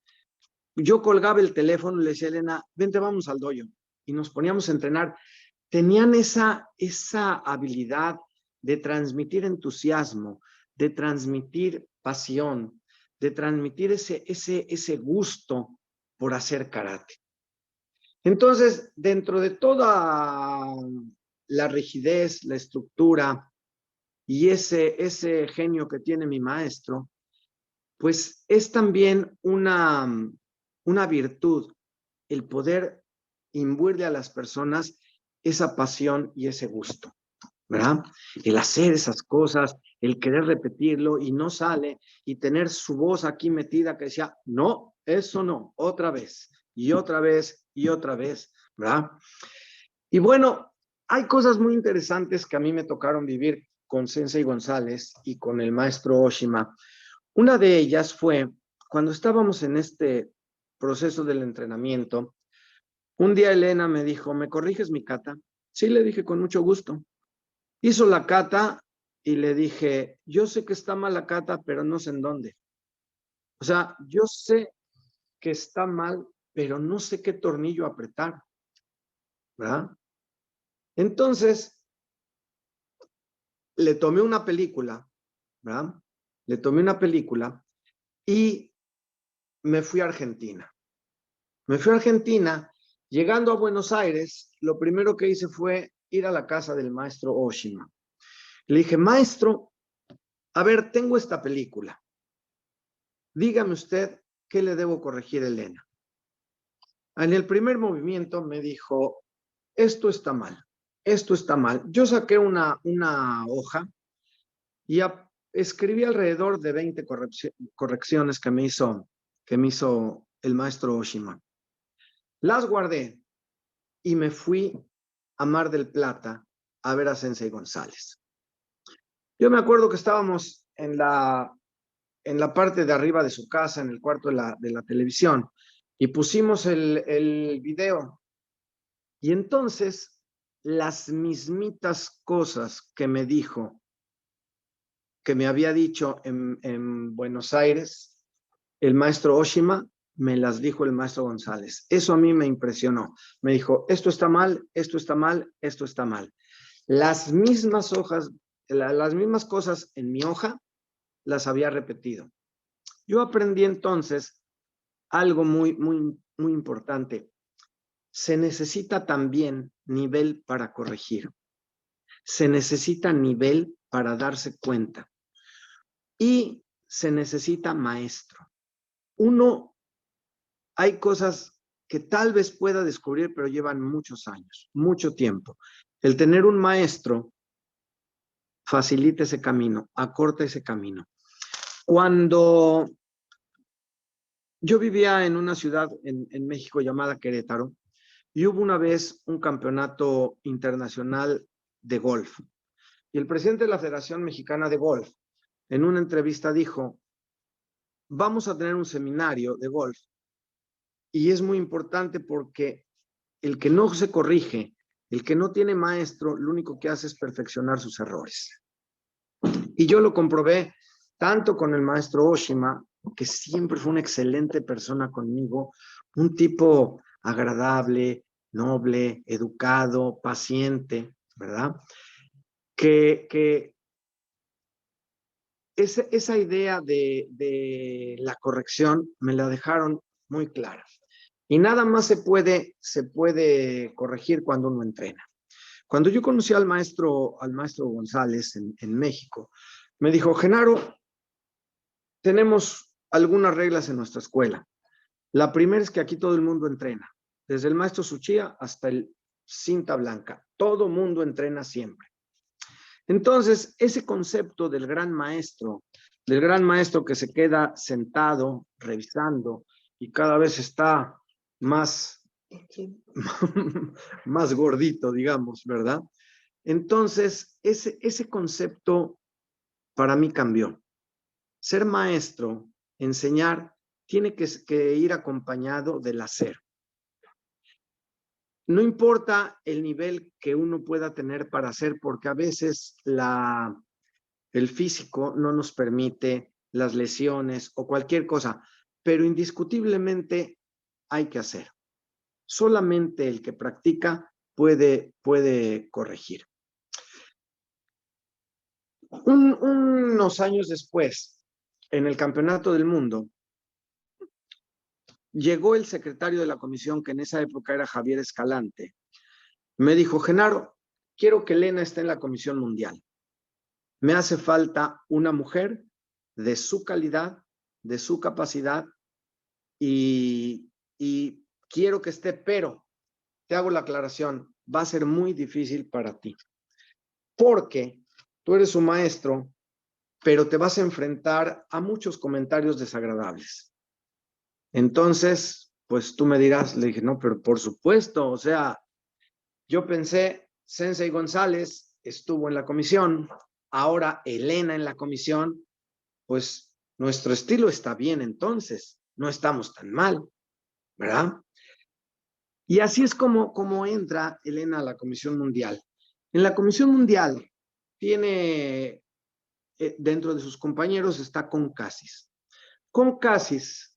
yo colgaba el teléfono y le decía a Elena, vente, vamos al dojo. Y nos poníamos a entrenar. Tenían esa habilidad de transmitir entusiasmo, de transmitir pasión, de transmitir ese gusto por hacer karate. Entonces, dentro de toda la rigidez, la estructura y ese genio que tiene mi maestro, pues es también una virtud el poder imbuirle a las personas esa pasión y ese gusto, ¿verdad? El hacer esas cosas, el querer repetirlo y no sale, y tener su voz aquí metida que decía, no, eso no, otra vez, y otra vez, y otra vez, ¿verdad? Y bueno, hay cosas muy interesantes que a mí me tocaron vivir con Sensei González y con el maestro Oshima. Una de ellas fue cuando estábamos en este proceso del entrenamiento. Un día Elena me dijo, ¿me corriges mi kata? Sí, le dije, con mucho gusto. Hizo la kata y le dije, yo sé que está mal la kata, pero no sé en dónde. O sea, yo sé que está mal, pero no sé qué tornillo apretar, ¿verdad? Entonces, le tomé una película, ¿verdad? Le tomé una película y me fui a Argentina. Me fui a Argentina, llegando a Buenos Aires, lo primero que hice fue ir a la casa del maestro Oshima. Le dije, maestro, a ver, tengo esta película. Dígame usted qué le debo corregir a Elena. En el primer movimiento me dijo, esto está mal, esto está mal. Yo saqué una hoja y escribí alrededor de 20 correcciones que me hizo el maestro Oshima. Las guardé y me fui a Mar del Plata a ver a Sensei González. Yo me acuerdo que estábamos en la parte de arriba de su casa, en el cuarto de la televisión, y pusimos el video. Y entonces, las mismitas cosas que me dijo que me había dicho en Buenos Aires el maestro Oshima, me las dijo el maestro González. Eso a mí me impresionó. Me dijo, esto está mal, esto está mal, esto está mal. Las mismas hojas, las mismas cosas en mi hoja, las había repetido. Yo aprendí entonces algo muy importante. Se necesita también nivel para corregir. Se necesita nivel para darse cuenta. Y se necesita maestro. Uno, hay cosas que tal vez pueda descubrir, pero llevan muchos años, mucho tiempo. El tener un maestro facilita ese camino, acorta ese camino. Cuando yo vivía en una ciudad en México llamada Querétaro, y hubo una vez un campeonato internacional de golf. Y el presidente de la Federación Mexicana de Golf, en una entrevista dijo, vamos a tener un seminario de golf. Y es muy importante porque el que no se corrige, el que no tiene maestro, lo único que hace es perfeccionar sus errores. Y yo lo comprobé tanto con el maestro Oshima, que siempre fue una excelente persona conmigo, un tipo agradable, noble, educado, paciente, ¿verdad? Que esa idea de la corrección me la dejaron muy clara. Y nada más se puede corregir cuando uno entrena. Cuando yo conocí al maestro González en México, me dijo, Genaro, tenemos algunas reglas en nuestra escuela. La primera es que aquí todo el mundo entrena, desde el maestro Suchía hasta el cinta blanca. Todo mundo entrena siempre. Entonces, ese concepto del gran maestro que se queda sentado, revisando, y cada vez está más, más gordito, digamos, ¿verdad? Entonces, ese concepto para mí cambió. Ser maestro, enseñar, tiene que ir acompañado del hacer. No importa el nivel que uno pueda tener para hacer, porque a veces el físico no nos permite, las lesiones o cualquier cosa, pero indiscutiblemente hay que hacer. Solamente el que practica puede corregir. Unos años después, en el Campeonato del Mundo, llegó el secretario de la comisión, que en esa época era Javier Escalante. Me dijo, Genaro, quiero que Elena esté en la Comisión Mundial. Me hace falta una mujer de su calidad, de su capacidad, y quiero que esté, pero te hago la aclaración, va a ser muy difícil para ti, porque tú eres un maestro, pero te vas a enfrentar a muchos comentarios desagradables. Entonces, pues tú me dirás, le dije, no, pero por supuesto, o sea, yo pensé, Sensei González estuvo en la comisión, ahora Elena en la comisión, pues nuestro estilo está bien entonces, no estamos tan mal, ¿verdad? Y así es como entra Elena a la Comisión Mundial. En la Comisión Mundial tiene, dentro de sus compañeros está Concasis. Concasis,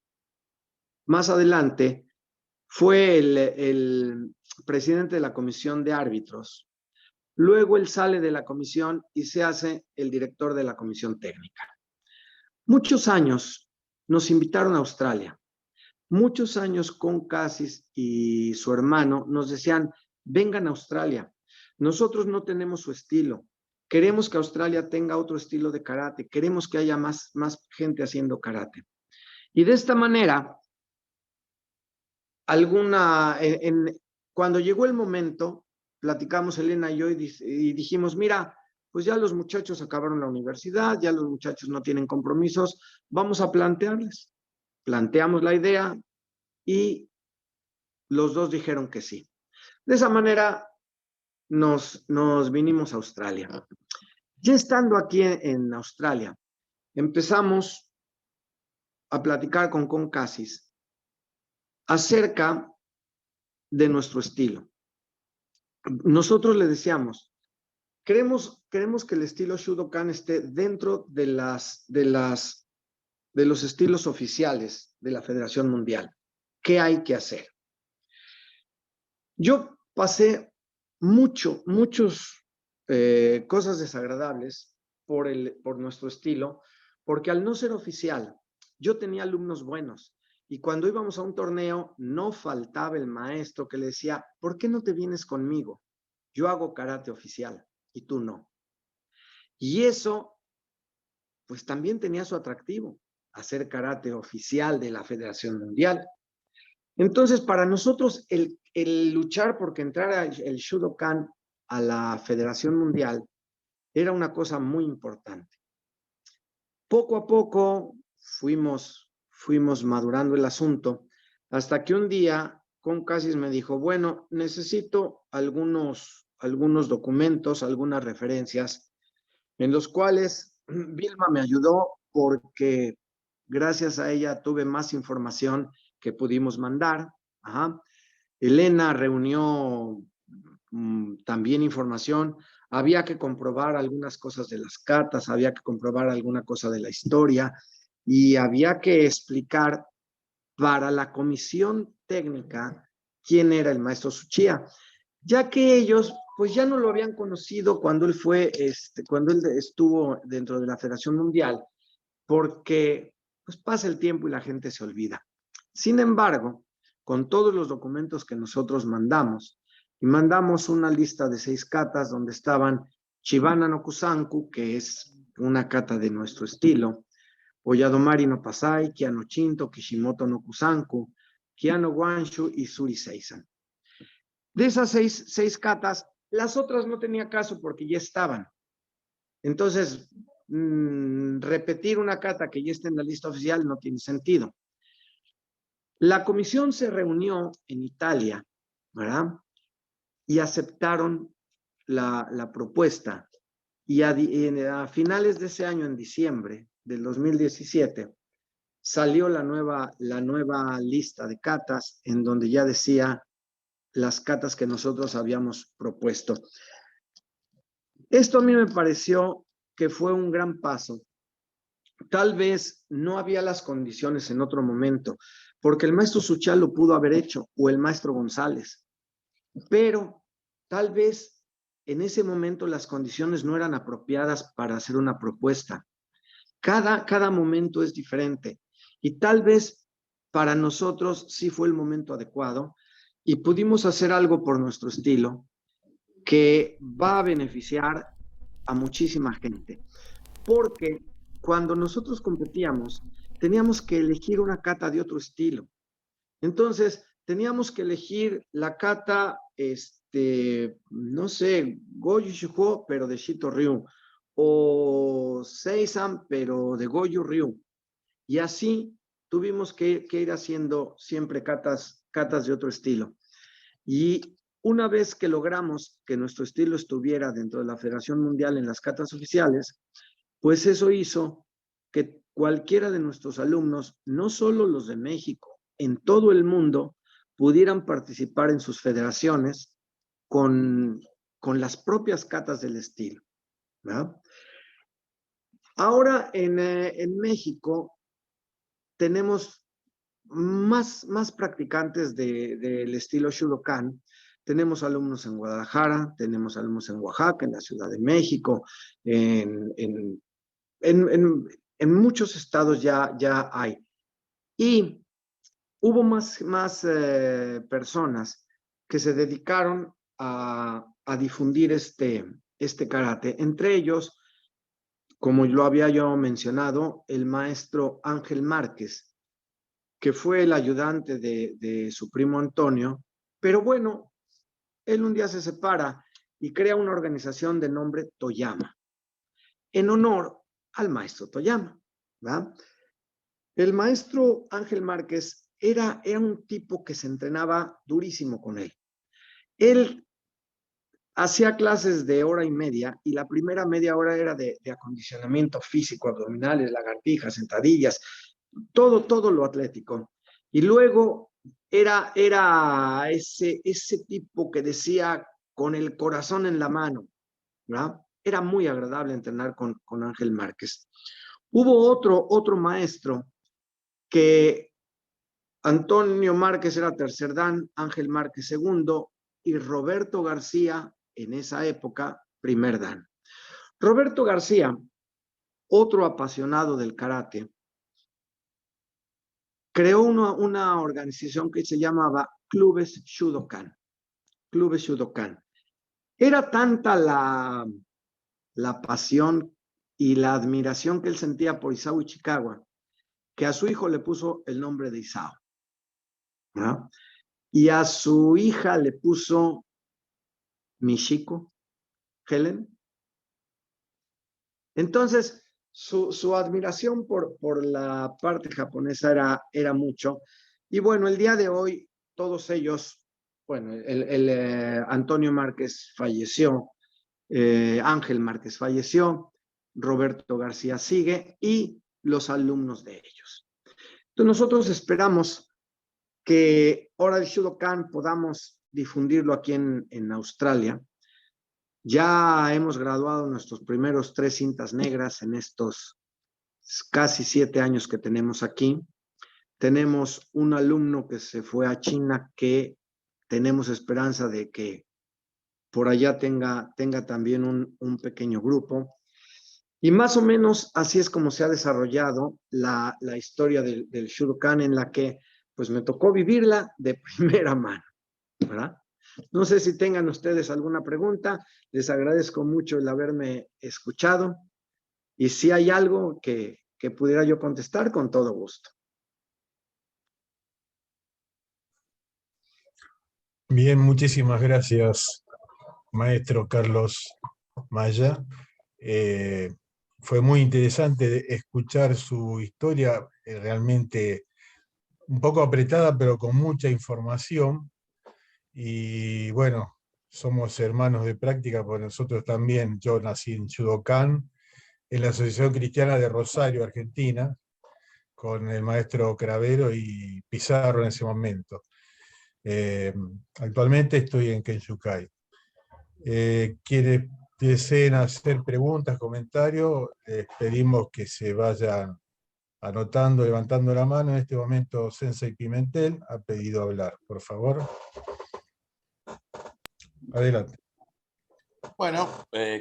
más adelante, fue el presidente de la Comisión de Árbitros. Luego él sale de la comisión y se hace el director de la Comisión Técnica. Muchos años nos invitaron a Australia. Muchos años Concasis y su hermano nos decían, vengan a Australia. Nosotros no tenemos su estilo. Queremos que Australia tenga otro estilo de karate. Queremos que haya más gente haciendo karate. Y de esta manera, cuando llegó el momento, platicamos Elena y yo y dijimos, mira, pues ya los muchachos acabaron la universidad, ya los muchachos no tienen compromisos, vamos a plantearles. Planteamos la idea y los dos dijeron que sí. De esa manera nos vinimos a Australia. Ya estando aquí en Australia, empezamos a platicar con Concasis acerca de nuestro estilo. Nosotros le decíamos, Queremos que el estilo Shudokan esté dentro de los estilos oficiales de la Federación Mundial. ¿Qué hay que hacer? Yo pasé muchos cosas desagradables por nuestro estilo, porque al no ser oficial, yo tenía alumnos buenos, y cuando íbamos a un torneo, no faltaba el maestro que le decía, ¿por qué no te vienes conmigo? Yo hago karate oficial, y tú no. Y eso, pues también tenía su atractivo, hacer karate oficial de la Federación Mundial. Entonces, para nosotros, el luchar porque entrara el Shudokan a la Federación Mundial era una cosa muy importante. Poco a poco fuimos madurando el asunto, hasta que un día Concasis me dijo, bueno, necesito algunos documentos, algunas referencias, en los cuales Vilma me ayudó porque gracias a ella tuve más información que pudimos mandar. Ajá. Elena reunió también información. Había que comprobar algunas cosas de las catas, había que comprobar alguna cosa de la historia, y había que explicar para la comisión técnica quién era el maestro Tsuchiya, ya que ellos pues ya no lo habían conocido cuando él cuando él estuvo dentro de la Federación Mundial, porque pues pasa el tiempo y la gente se olvida. Sin embargo, con todos los documentos que nosotros mandamos, y mandamos una lista de 6 katas donde estaban Chibana no Kusanku, que es una kata de nuestro estilo, Oyadomari no Pasai, Kiano Chinto, Kishimoto no Kusanku, Kiano Wanshu y Suri Seisan. De esas 6 katas, las otras no tenía caso porque ya estaban. Entonces, repetir una kata que ya está en la lista oficial no tiene sentido. La comisión se reunió en Italia, ¿verdad? Y aceptaron la propuesta. Y a finales de ese año, en diciembre del 2017, salió la nueva lista de katas, en donde ya decía las katas que nosotros habíamos propuesto. Esto a mí me pareció que fue un gran paso. Tal vez no había las condiciones en otro momento, porque el maestro Tsuchiya lo pudo haber hecho, o el maestro González, pero tal vez en ese momento las condiciones no eran apropiadas para hacer una propuesta. Cada momento es diferente, y tal vez para nosotros sí fue el momento adecuado, y pudimos hacer algo por nuestro estilo que va a beneficiar a muchísima gente. Porque cuando nosotros competíamos, teníamos que elegir una kata de otro estilo. Entonces, teníamos que elegir la kata, no sé, Goju Shuho, pero de Shito Ryu, o Seisan, pero de Goju Ryu. Y así tuvimos que ir haciendo siempre katas de otro estilo. Y una vez que logramos que nuestro estilo estuviera dentro de la Federación Mundial en las katas oficiales, pues eso hizo que cualquiera de nuestros alumnos, no solo los de México, en todo el mundo, pudieran participar en sus federaciones con las propias katas del estilo, ¿verdad? Ahora en México tenemos más practicantes del estilo Shudokan. Tenemos alumnos en Guadalajara, tenemos alumnos en Oaxaca, en la Ciudad de México, en muchos estados ya hay. Y hubo más personas que se dedicaron a difundir este karate. Entre ellos, como lo había yo mencionado, el maestro Ángel Márquez, que fue el ayudante de su primo Antonio, pero bueno, él un día se separa y crea una organización de nombre Toyama, en honor al maestro Toyama, ¿verdad? El maestro Ángel Márquez era un tipo que se entrenaba durísimo con él. Él hacía clases de hora y media, y la primera media hora era de acondicionamiento físico, abdominales, lagartijas, sentadillas, todo lo atlético. Y luego era ese tipo que decía con el corazón en la mano, ¿verdad? Era muy agradable entrenar con Ángel Márquez. Hubo otro maestro que Antonio Márquez era tercer dan, Ángel Márquez segundo y Roberto García en esa época primer dan. Roberto García, otro apasionado del karate, creó una organización que se llamaba Clubes Shudokan. Clubes Shudokan. Era tanta la pasión y la admiración que él sentía por Isao Ichikawa, que a su hijo le puso el nombre de Isao, ¿no? Y a su hija le puso Michiko, Helen. Entonces, su admiración por la parte japonesa era mucho. Y bueno, el día de hoy, todos ellos, bueno, Antonio Márquez falleció, Ángel Márquez falleció, Roberto García sigue y los alumnos de ellos. Entonces, nosotros esperamos que ahora el Shudokan podamos difundirlo aquí en Australia. Ya hemos graduado nuestros primeros 3 cintas negras en estos casi 7 años que tenemos aquí. Tenemos un alumno que se fue a China que tenemos esperanza de que por allá tenga también un pequeño grupo. Y más o menos así es como se ha desarrollado la historia del Shudokan, en la que pues me tocó vivirla de primera mano, ¿verdad? No sé si tengan ustedes alguna pregunta. Les agradezco mucho el haberme escuchado. Y si hay algo que pudiera yo contestar, con todo gusto. Bien, muchísimas gracias, maestro Carlos Maya. Fue muy interesante escuchar su historia, realmente un poco apretada, pero con mucha información. Y bueno, somos hermanos de práctica, porque nosotros también, yo nací en Shudokan, en la Asociación Cristiana de Rosario, Argentina, con el maestro Cravero y Pizarro en ese momento. Actualmente estoy en Kenshukai. Quienes deseen hacer preguntas, comentarios, les pedimos que se vayan anotando, levantando la mano. En este momento, Sensei Pimentel ha pedido hablar. Por favor. Adelante. Bueno,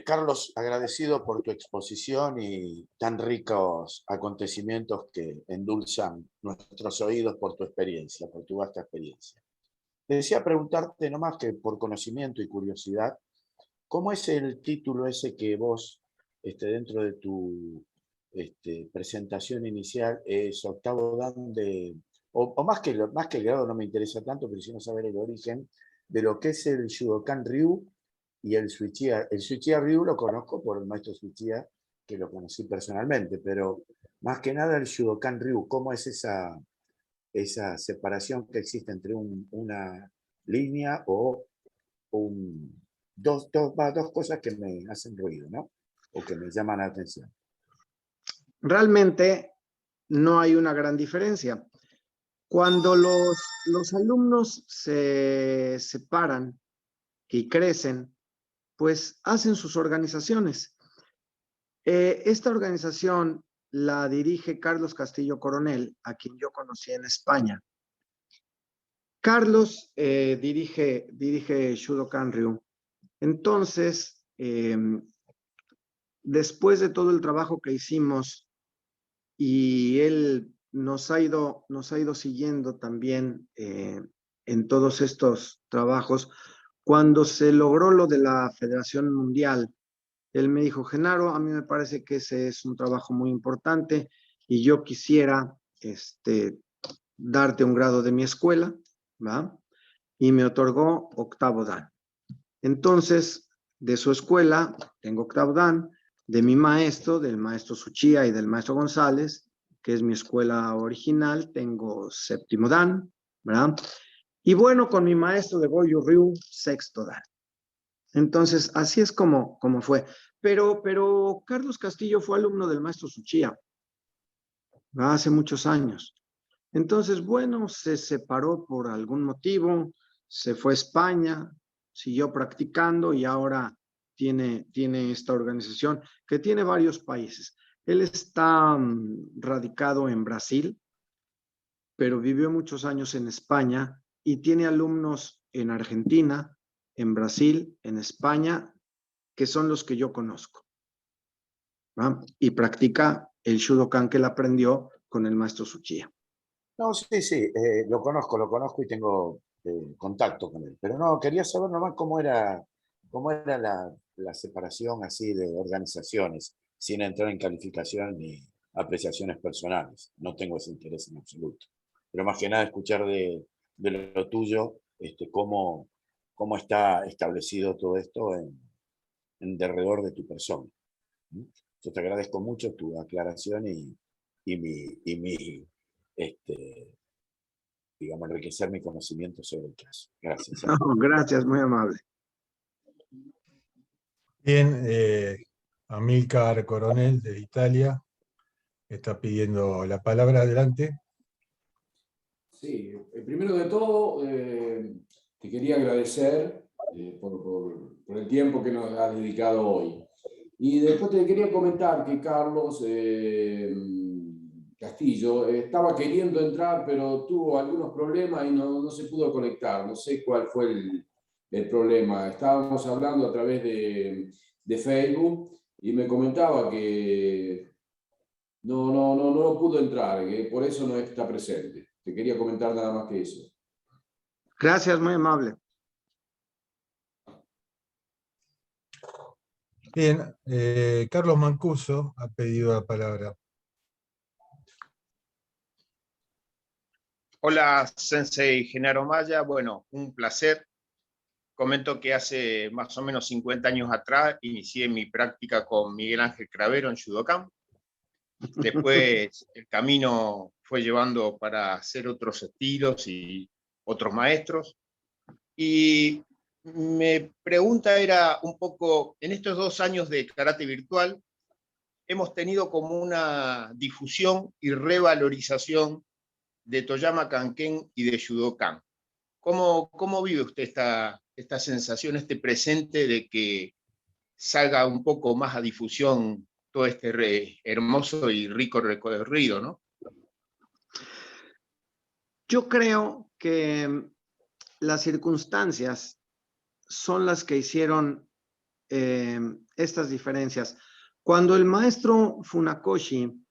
Carlos, agradecido por tu exposición y tan ricos acontecimientos que endulzan nuestros oídos por tu experiencia, por tu vasta experiencia. Desea preguntarte, nomás que por conocimiento y curiosidad, ¿cómo es el título ese que vos, dentro de tu presentación inicial, es octavo dan de, o más que el grado no me interesa tanto, pero sino saber el origen de lo que es el Shudokan Ryu y el Suichia? El Suichia Ryu lo conozco por el maestro Suichia, que lo conocí personalmente, pero más que nada el Shudokan Ryu, ¿cómo es esa separación que existe entre una línea o dos cosas que me hacen ruido, ¿no? O que me llaman la atención? Realmente no hay una gran diferencia. Cuando los alumnos se separan y crecen, pues hacen sus organizaciones. Esta organización la dirige Carlos Castillo Coronel, a quien yo conocí en España. Carlos dirige Shudokan Ryu. Entonces, después de todo el trabajo que hicimos, y él nos ha ido siguiendo también en todos estos trabajos, cuando se logró lo de la Federación Mundial, él me dijo: Genaro, a mí me parece que ese es un trabajo muy importante y yo quisiera darte un grado de mi escuela, ¿va? Y me otorgó octavo dan. Entonces, de su escuela, tengo octavo dan, de mi maestro, del maestro Suchía y del maestro González, que es mi escuela original, tengo séptimo dan, ¿verdad? Y bueno, con mi maestro de Goju Ryu, sexto dan. Entonces, así es como fue. Pero Carlos Castillo fue alumno del maestro Suchía hace muchos años. Entonces, bueno, se separó por algún motivo, se fue a España, siguió practicando y ahora tiene esta organización, que tiene varios países. Él está radicado en Brasil, pero vivió muchos años en España y tiene alumnos en Argentina, en Brasil, en España, que son los que yo conozco, ¿no? Y practica el Shudokan que él aprendió con el maestro Tsuchiya. No, sí, lo conozco y tengo contacto con él. Pero no, quería saber nomás cómo era la separación así de organizaciones, sin entrar en calificación ni apreciaciones personales. No tengo ese interés en absoluto. Pero más que nada escuchar de lo tuyo, cómo está establecido todo esto en derredor de tu persona. ¿Mm? Yo te agradezco mucho tu aclaración y mi digamos, enriquecer mi conocimiento sobre el caso. Gracias. No, gracias, muy amable. Bien, Amílcar Coronel de Italia está pidiendo la palabra. Adelante. Sí, primero de todo, te quería agradecer por el tiempo que nos has dedicado hoy. Y después te quería comentar que Carlos Castillo estaba queriendo entrar, pero tuvo algunos problemas y no se pudo conectar. No sé cuál fue el problema. Estábamos hablando a través de Facebook y me comentaba que no pudo entrar, que por eso no está presente. Te quería comentar nada más que eso. Gracias, muy amable. Bien, Carlos Mancuso ha pedido la palabra. Hola, Sensei Genaro Maya. Bueno, un placer. Comento que hace más o menos 50 años atrás inicié mi práctica con Miguel Ángel Cravero en Shudokan. Después el camino fue llevando para hacer otros estilos y otros maestros. Y mi pregunta era un poco, en estos 2 años de karate virtual, hemos tenido como una difusión y revalorización de Toyama Kanken y de Shudokan. ¿Cómo vive usted esta sensación, este presente de que salga un poco más a difusión todo este hermoso y rico recorrido, ¿no? Yo creo que las circunstancias son las que hicieron estas diferencias. Cuando el maestro Funakoshi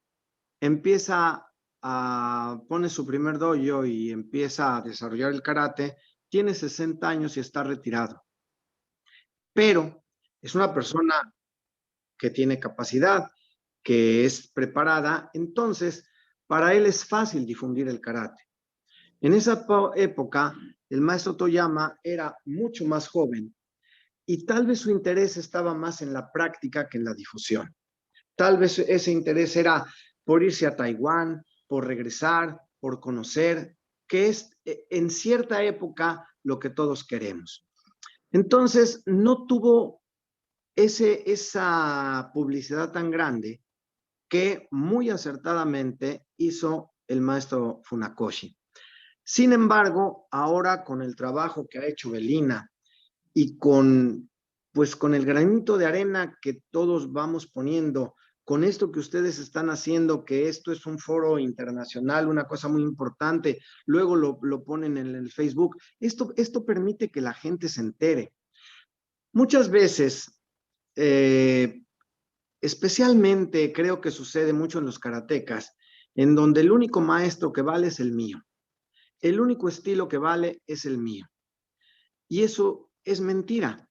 pone su primer dojo y empieza a desarrollar el karate, tiene 60 años y está retirado. Pero es una persona que tiene capacidad, que es preparada, entonces para él es fácil difundir el karate. En esa época, el maestro Toyama era mucho más joven y tal vez su interés estaba más en la práctica que en la difusión. Tal vez ese interés era por irse a Taiwán, por regresar, por conocer, que es en cierta época lo que todos queremos. Entonces, no tuvo esa publicidad tan grande que muy acertadamente hizo el maestro Funakoshi. Sin embargo, ahora con el trabajo que ha hecho Belina y con el granito de arena que todos vamos poniendo, con esto que ustedes están haciendo, que esto es un foro internacional, una cosa muy importante, luego lo ponen en el Facebook, esto permite que la gente se entere. Muchas veces, especialmente creo que sucede mucho en los karatecas, en donde el único maestro que vale es el mío. El único estilo que vale es el mío. Y eso es mentira.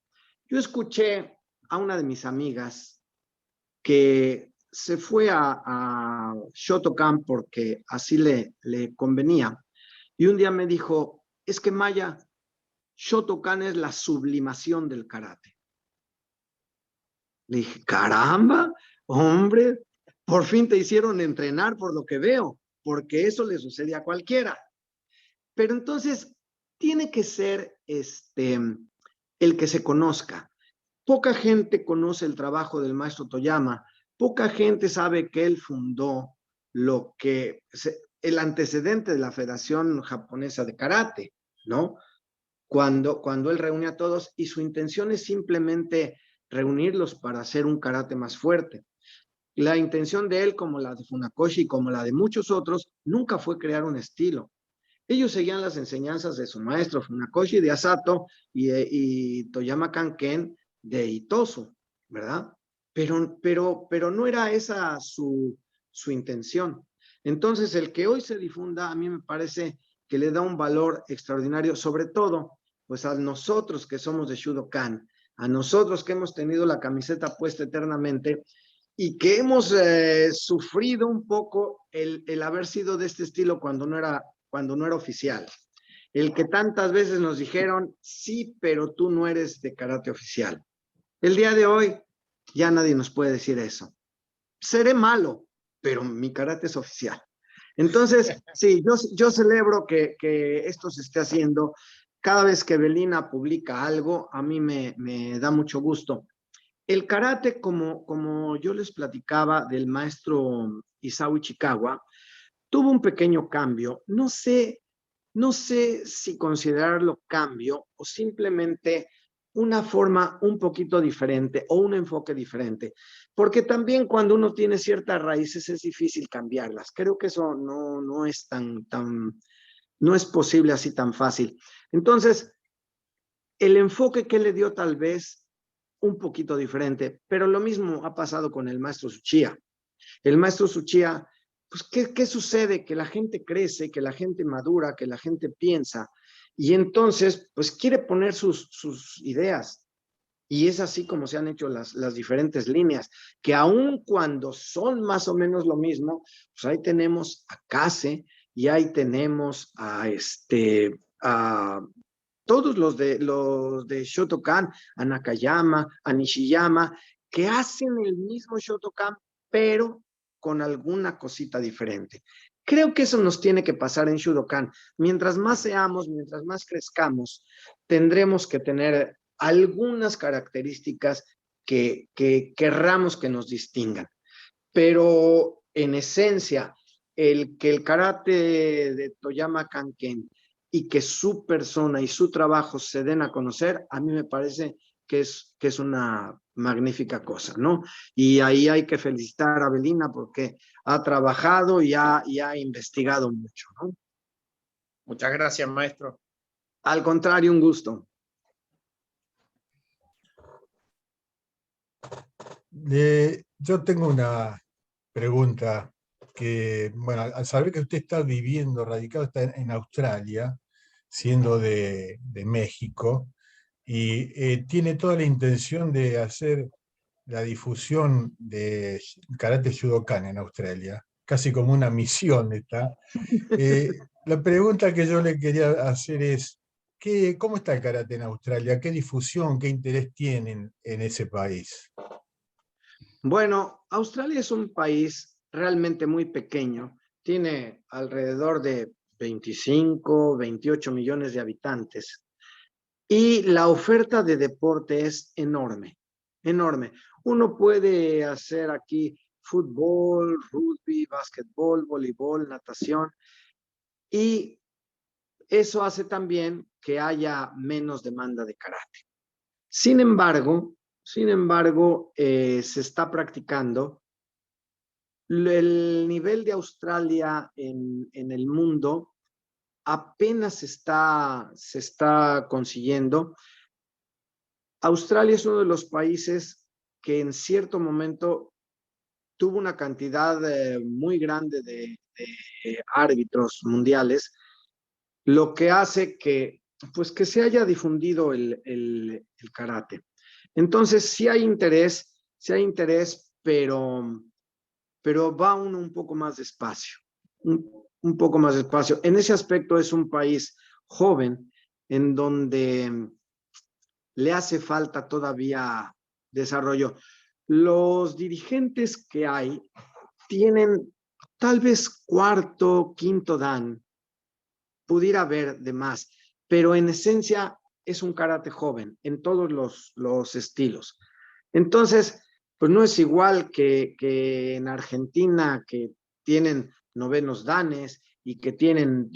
Yo escuché a una de mis amigas que se fue a Shotokan porque así le convenía. Y un día me dijo, es que Maya, Shotokan es la sublimación del karate. Le dije, caramba, hombre, por fin te hicieron entrenar por lo que veo, porque eso le sucede a cualquiera. Pero entonces tiene que ser el que se conozca. Poca gente conoce el trabajo del maestro Toyama, poca gente sabe que él fundó el antecedente de la Federación Japonesa de Karate, ¿no? Cuando él reúne a todos y su intención es simplemente reunirlos para hacer un karate más fuerte. La intención de él, como la de Funakoshi y como la de muchos otros, nunca fue crear un estilo. Ellos seguían las enseñanzas de su maestro Funakoshi de Asato y Toyama Kanken de Itosu, ¿verdad? Pero no era esa su intención. Entonces, el que hoy se difunda, a mí me parece que le da un valor extraordinario, sobre todo, pues a nosotros que somos de Shudokan, a nosotros que hemos tenido la camiseta puesta eternamente y que hemos sufrido un poco el haber sido de este estilo cuando no era oficial. El que tantas veces nos dijeron, sí, pero tú no eres de karate oficial. El día de hoy ya nadie nos puede decir eso. Seré malo, pero mi karate es oficial. Entonces, sí, yo celebro que esto se esté haciendo. Cada vez que Belina publica algo, a mí me da mucho gusto. El karate, como yo les platicaba del maestro Isao Ichikawa, tuvo un pequeño cambio. No sé si considerarlo cambio o simplemente una forma un poquito diferente o un enfoque diferente. Porque también cuando uno tiene ciertas raíces es difícil cambiarlas. Creo que eso no es no es posible así tan fácil. Entonces, el enfoque que le dio tal vez un poquito diferente, pero lo mismo ha pasado con el maestro Tsuchiya. El maestro Tsuchiya, pues, ¿qué sucede? Que la gente crece, que la gente madura, que la gente piensa, y entonces, pues, quiere poner sus ideas. Y es así como se han hecho las diferentes líneas, que aun cuando son más o menos lo mismo, pues ahí tenemos a Kase y ahí tenemos a todos los de Shotokan, a Nakayama, a Nishiyama, que hacen el mismo Shotokan, pero con alguna cosita diferente. Creo que eso nos tiene que pasar en Shudokan. Mientras más seamos, mientras más crezcamos, tendremos que tener algunas características que querramos que nos distingan. Pero en esencia, que el karate de Toyama Kanken y que su persona y su trabajo se den a conocer, a mí me parece que es una magnífica cosa, ¿no? Y ahí hay que felicitar a Belina porque ha trabajado y ha investigado mucho, ¿no? Muchas gracias, maestro. Al contrario, un gusto. Yo tengo una pregunta que, bueno, al saber que usted está viviendo, radicado, está en Australia, siendo de México, y tiene toda la intención de hacer la difusión de Karate Shudokan en Australia, casi como una misión está. La pregunta que yo le quería hacer es, ¿cómo está el karate en Australia? ¿Qué difusión, qué interés tienen en ese país? Bueno, Australia es un país realmente muy pequeño. Tiene alrededor de 25, 28 millones de habitantes. Y la oferta de deporte es enorme, enorme. Uno puede hacer aquí fútbol, rugby, básquetbol, voleibol, natación. Y eso hace también que haya menos demanda de karate. Sin embargo, se está practicando. El nivel de Australia en el mundo apenas se está consiguiendo. Australia es uno de los países que en cierto momento tuvo una cantidad muy grande de árbitros mundiales, lo que hace pues que se haya difundido el karate. Entonces, sí hay interés, pero va uno un poco más despacio, un poco más despacio. En ese aspecto es un país joven en donde le hace falta todavía desarrollo. Los dirigentes que hay tienen tal vez cuarto, quinto dan, pudiera haber de más, pero en esencia es un karate joven en todos los estilos. Entonces, pues no es igual que en Argentina, que tienen novenos danes y que tienen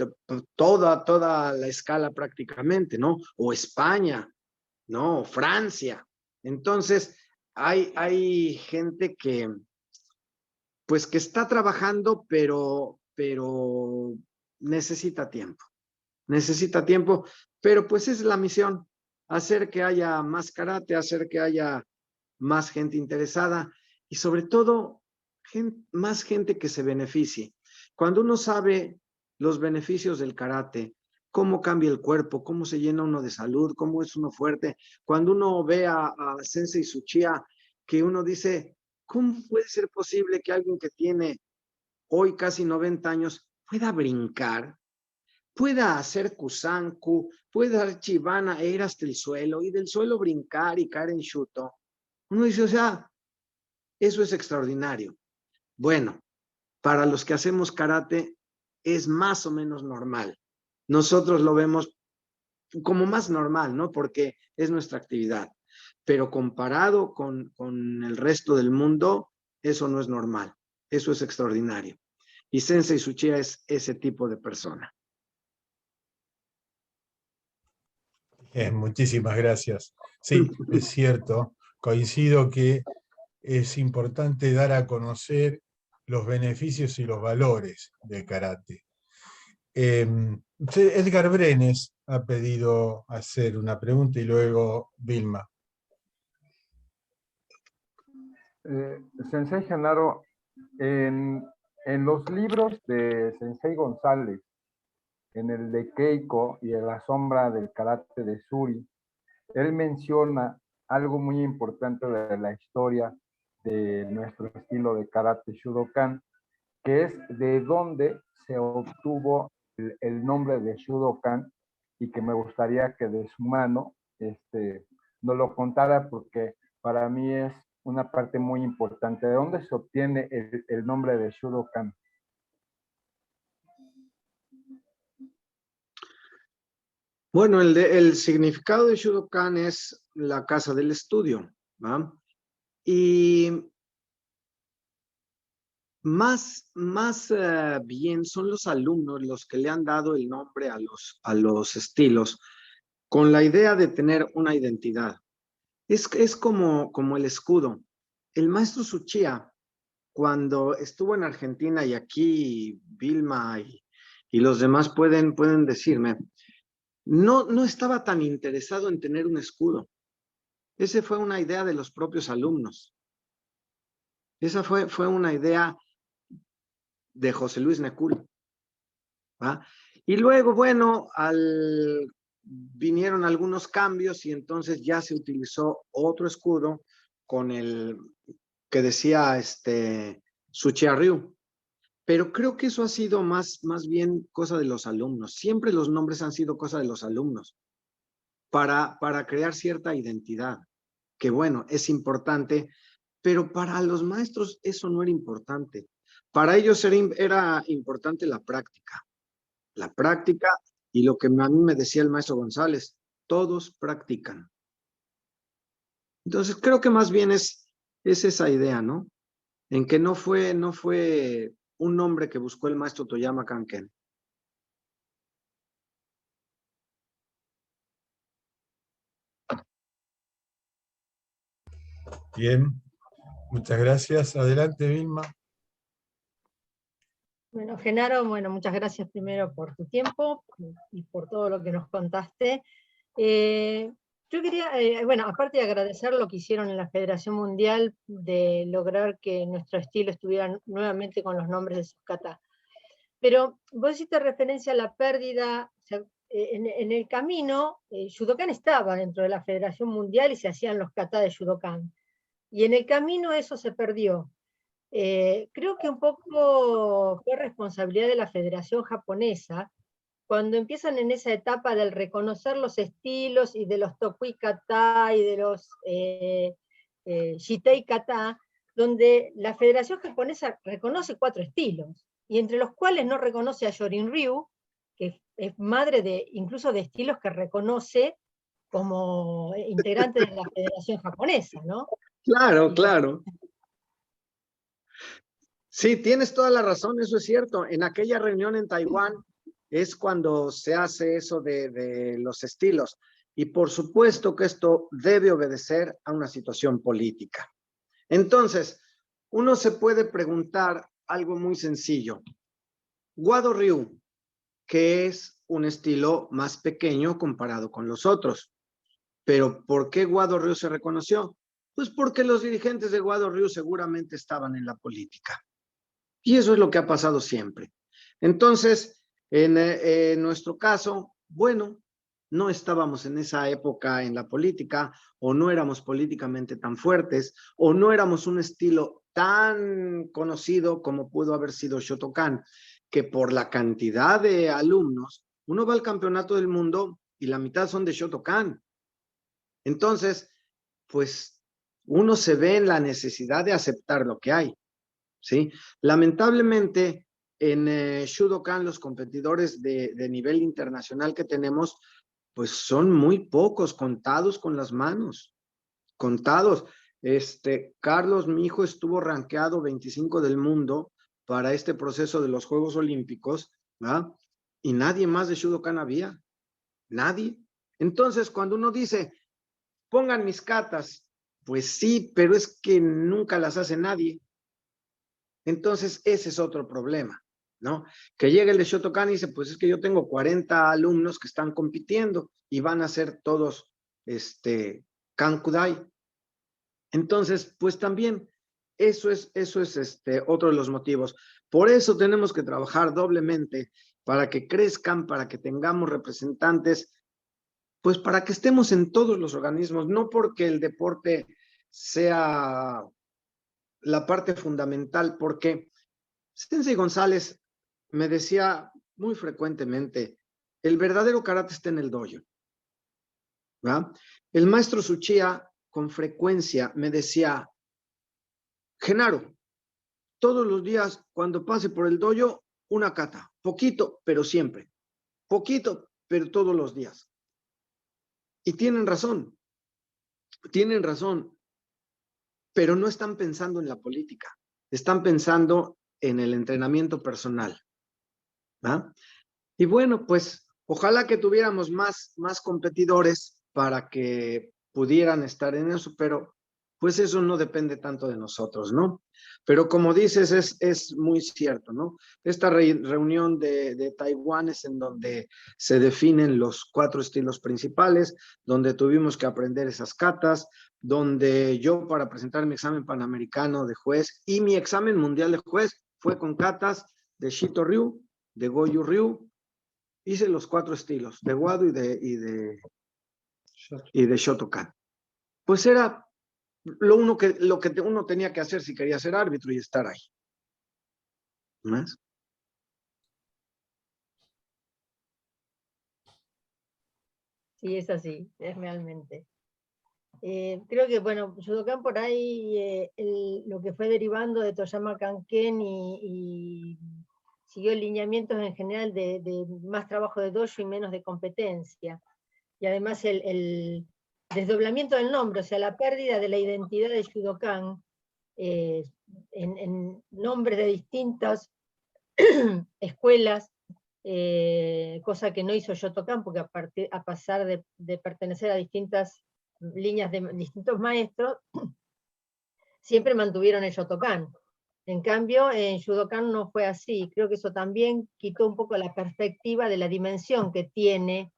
toda la escala prácticamente, ¿no? O España, ¿no? O Francia. Entonces, hay gente que, pues que está trabajando, pero necesita tiempo. Necesita tiempo, pero pues es la misión, hacer que haya más karate, hacer que haya más gente interesada y sobre todo más gente que se beneficie. Cuando uno sabe los beneficios del karate, cómo cambia el cuerpo, cómo se llena uno de salud, cómo es uno fuerte, cuando uno ve a Sensei Tsuchiya, que uno dice, ¿cómo puede ser posible que alguien que tiene hoy casi 90 años pueda brincar, pueda hacer kusanku, pueda dar chibana e ir hasta el suelo y del suelo brincar y caer en shuto? Uno dice, o sea, eso es extraordinario. Bueno, para los que hacemos karate es más o menos normal. Nosotros lo vemos como más normal, ¿no? Porque es nuestra actividad. Pero comparado con el resto del mundo, eso no es normal. Eso es extraordinario. Y Sensei Tsuchiya es ese tipo de persona. Muchísimas gracias. Sí, es cierto. Coincido que es importante dar a conocer los beneficios y los valores del karate. Edgar Brenes ha pedido hacer una pregunta y luego Vilma. Sensei Genaro, en los libros de Sensei González, en el de Keiko y en La sombra del karate de Suri, él menciona algo muy importante de la historia de nuestro estilo de karate Shudokan, que es de dónde se obtuvo el nombre de Shudokan, y que me gustaría que de su mano nos lo contara, porque para mí es una parte muy importante. ¿De dónde se obtiene el nombre de Shudokan? Bueno, el significado de Shudokan es la casa del estudio, ¿va? Y más bien son los alumnos los que le han dado el nombre a los estilos, con la idea de tener una identidad. Es como el escudo. El maestro Tsuchiya, cuando estuvo en Argentina, y aquí Vilma y los demás pueden decirme, no estaba tan interesado en tener un escudo. Esa fue una idea de los propios alumnos. Esa fue una idea de José Luis Necul. ¿Va? Y luego, bueno, vinieron algunos cambios y entonces ya se utilizó otro escudo con el que decía Tsuchiya Ryu. Pero creo que eso ha sido más bien cosa de los alumnos. Siempre los nombres han sido cosa de los alumnos para crear cierta identidad, que bueno, es importante, pero para los maestros eso no era importante. Para ellos era importante la práctica y lo que a mí me decía el maestro González, todos practican. Entonces creo que más bien es esa idea, ¿no? En que no fue un nombre que buscó el maestro Toyama Kanken. Bien, muchas gracias. Adelante, Vilma. Bueno, Genaro, muchas gracias primero por tu tiempo y por todo lo que nos contaste. Yo quería, aparte de agradecer lo que hicieron en la Federación Mundial de lograr que nuestro estilo estuviera nuevamente con los nombres de sus kata. Pero vos hiciste referencia a la pérdida, o sea, en el camino, Shudokan estaba dentro de la Federación Mundial y se hacían los kata de Shudokan. Y en el camino eso se perdió. Creo que un poco fue responsabilidad de la Federación Japonesa, cuando empiezan en esa etapa del reconocer los estilos y de los Tokui Kata y de los Shitei Kata, donde la Federación Japonesa reconoce 4 estilos, y entre los cuales no reconoce a Yorin Ryu, que es madre incluso de estilos que reconoce como integrante de la Federación Japonesa, ¿no? Claro, claro. Sí, tienes toda la razón, eso es cierto. En aquella reunión en Taiwán es cuando se hace eso de los estilos. Y por supuesto que esto debe obedecer a una situación política. Entonces, uno se puede preguntar algo muy sencillo. Wado Ryu, que es un estilo más pequeño comparado con los otros. Pero ¿por qué Wado Ryu se reconoció? Pues porque los dirigentes de Wado Ryu seguramente estaban en la política. Y eso es lo que ha pasado siempre. Entonces, en nuestro caso, bueno, no estábamos en esa época en la política, o no éramos políticamente tan fuertes, o no éramos un estilo tan conocido como pudo haber sido Shotokan, que por la cantidad de alumnos, uno va al campeonato del mundo y la mitad son de Shotokan. Entonces, pues uno se ve en la necesidad de aceptar lo que hay, ¿sí? Lamentablemente, en Shudokan, los competidores de nivel internacional que tenemos, pues son muy pocos, contados con las manos, contados. Carlos, mi hijo, estuvo rankeado 25 del mundo para este proceso de los Juegos Olímpicos, ¿verdad? Y nadie más de Shudokan había, nadie. Entonces, cuando uno dice, pongan mis katas, pues sí, pero es que nunca las hace nadie. Entonces, ese es otro problema, ¿no? Que llegue el de Shotokan y dice, pues es que yo tengo 40 alumnos que están compitiendo y van a ser todos Kankudai. Entonces, pues también eso es otro de los motivos. Por eso tenemos que trabajar doblemente para que crezcan, para que tengamos representantes, pues para que estemos en todos los organismos, no porque el deporte sea la parte fundamental, porque Sensei González me decía muy frecuentemente, el verdadero karate está en el dojo, ¿verdad? El maestro Tsuchiya con frecuencia me decía, Genaro, todos los días cuando pase por el dojo, una kata, poquito, pero siempre, poquito, pero todos los días. Y tienen razón, pero no están pensando en la política, están pensando en el entrenamiento personal, ¿verdad? Y bueno, pues ojalá que tuviéramos más competidores para que pudieran estar en eso, pero pues eso no depende tanto de nosotros, ¿no? Pero como dices, es muy cierto, ¿no? Esta reunión de Taiwán es en donde se definen los 4 estilos principales, donde tuvimos que aprender esas katas, donde yo para presentar mi examen panamericano de juez y mi examen mundial de juez fue con katas de Shito Ryu, de Goju Ryu. Hice los 4 estilos, de Wado y de Shotokan. Pues era lo que uno tenía que hacer si quería ser árbitro y estar ahí. ¿Más? Sí, es así, es realmente. Creo que, bueno, Shotokan por ahí, lo que fue derivando de Toyama Kanken y siguió lineamientos en general de más trabajo de dojo y menos de competencia. Y además el desdoblamiento del nombre, o sea, la pérdida de la identidad de Shudokan en nombres de distintas escuelas, cosa que no hizo Shotokan, porque a pesar de pertenecer a distintas líneas de distintos maestros, siempre mantuvieron el Shotokan. En cambio, en Shudokan no fue así. Creo que eso también quitó un poco la perspectiva de la dimensión que tiene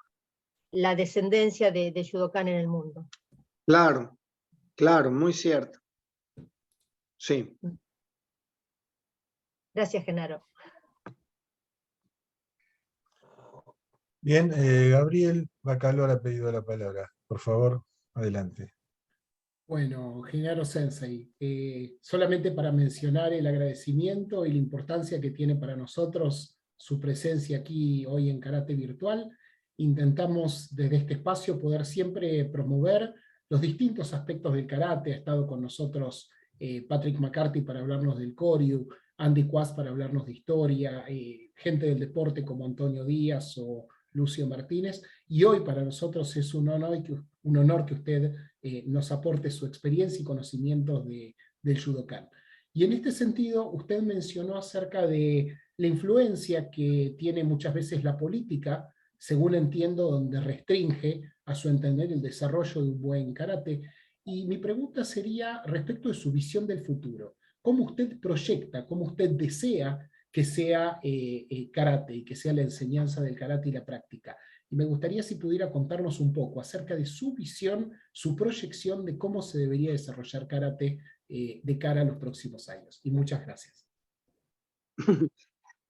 la descendencia de Shudokan en el mundo. Claro, claro, muy cierto. Sí. Gracias, Genaro. Bien, Gabriel Bacalor ha pedido la palabra. Por favor, adelante. Bueno, Genaro Sensei, solamente para mencionar el agradecimiento y la importancia que tiene para nosotros su presencia aquí hoy en Karate Virtual. Intentamos desde este espacio poder siempre promover los distintos aspectos del karate. Ha estado con nosotros Patrick McCarthy para hablarnos del Koryu, Andy Quast para hablarnos de historia, gente del deporte como Antonio Díaz o Lucio Martínez, y hoy para nosotros es un honor que usted nos aporte su experiencia y conocimientos del Shudokan. Y en este sentido, usted mencionó acerca de la influencia que tiene muchas veces la política, según entiendo, donde restringe, a su entender, el desarrollo de un buen karate. Y mi pregunta sería respecto de su visión del futuro. ¿Cómo usted proyecta, cómo usted desea que sea karate y que sea la enseñanza del karate y la práctica? Y me gustaría si pudiera contarnos un poco acerca de su visión, su proyección de cómo se debería desarrollar karate de cara a los próximos años. Y muchas gracias.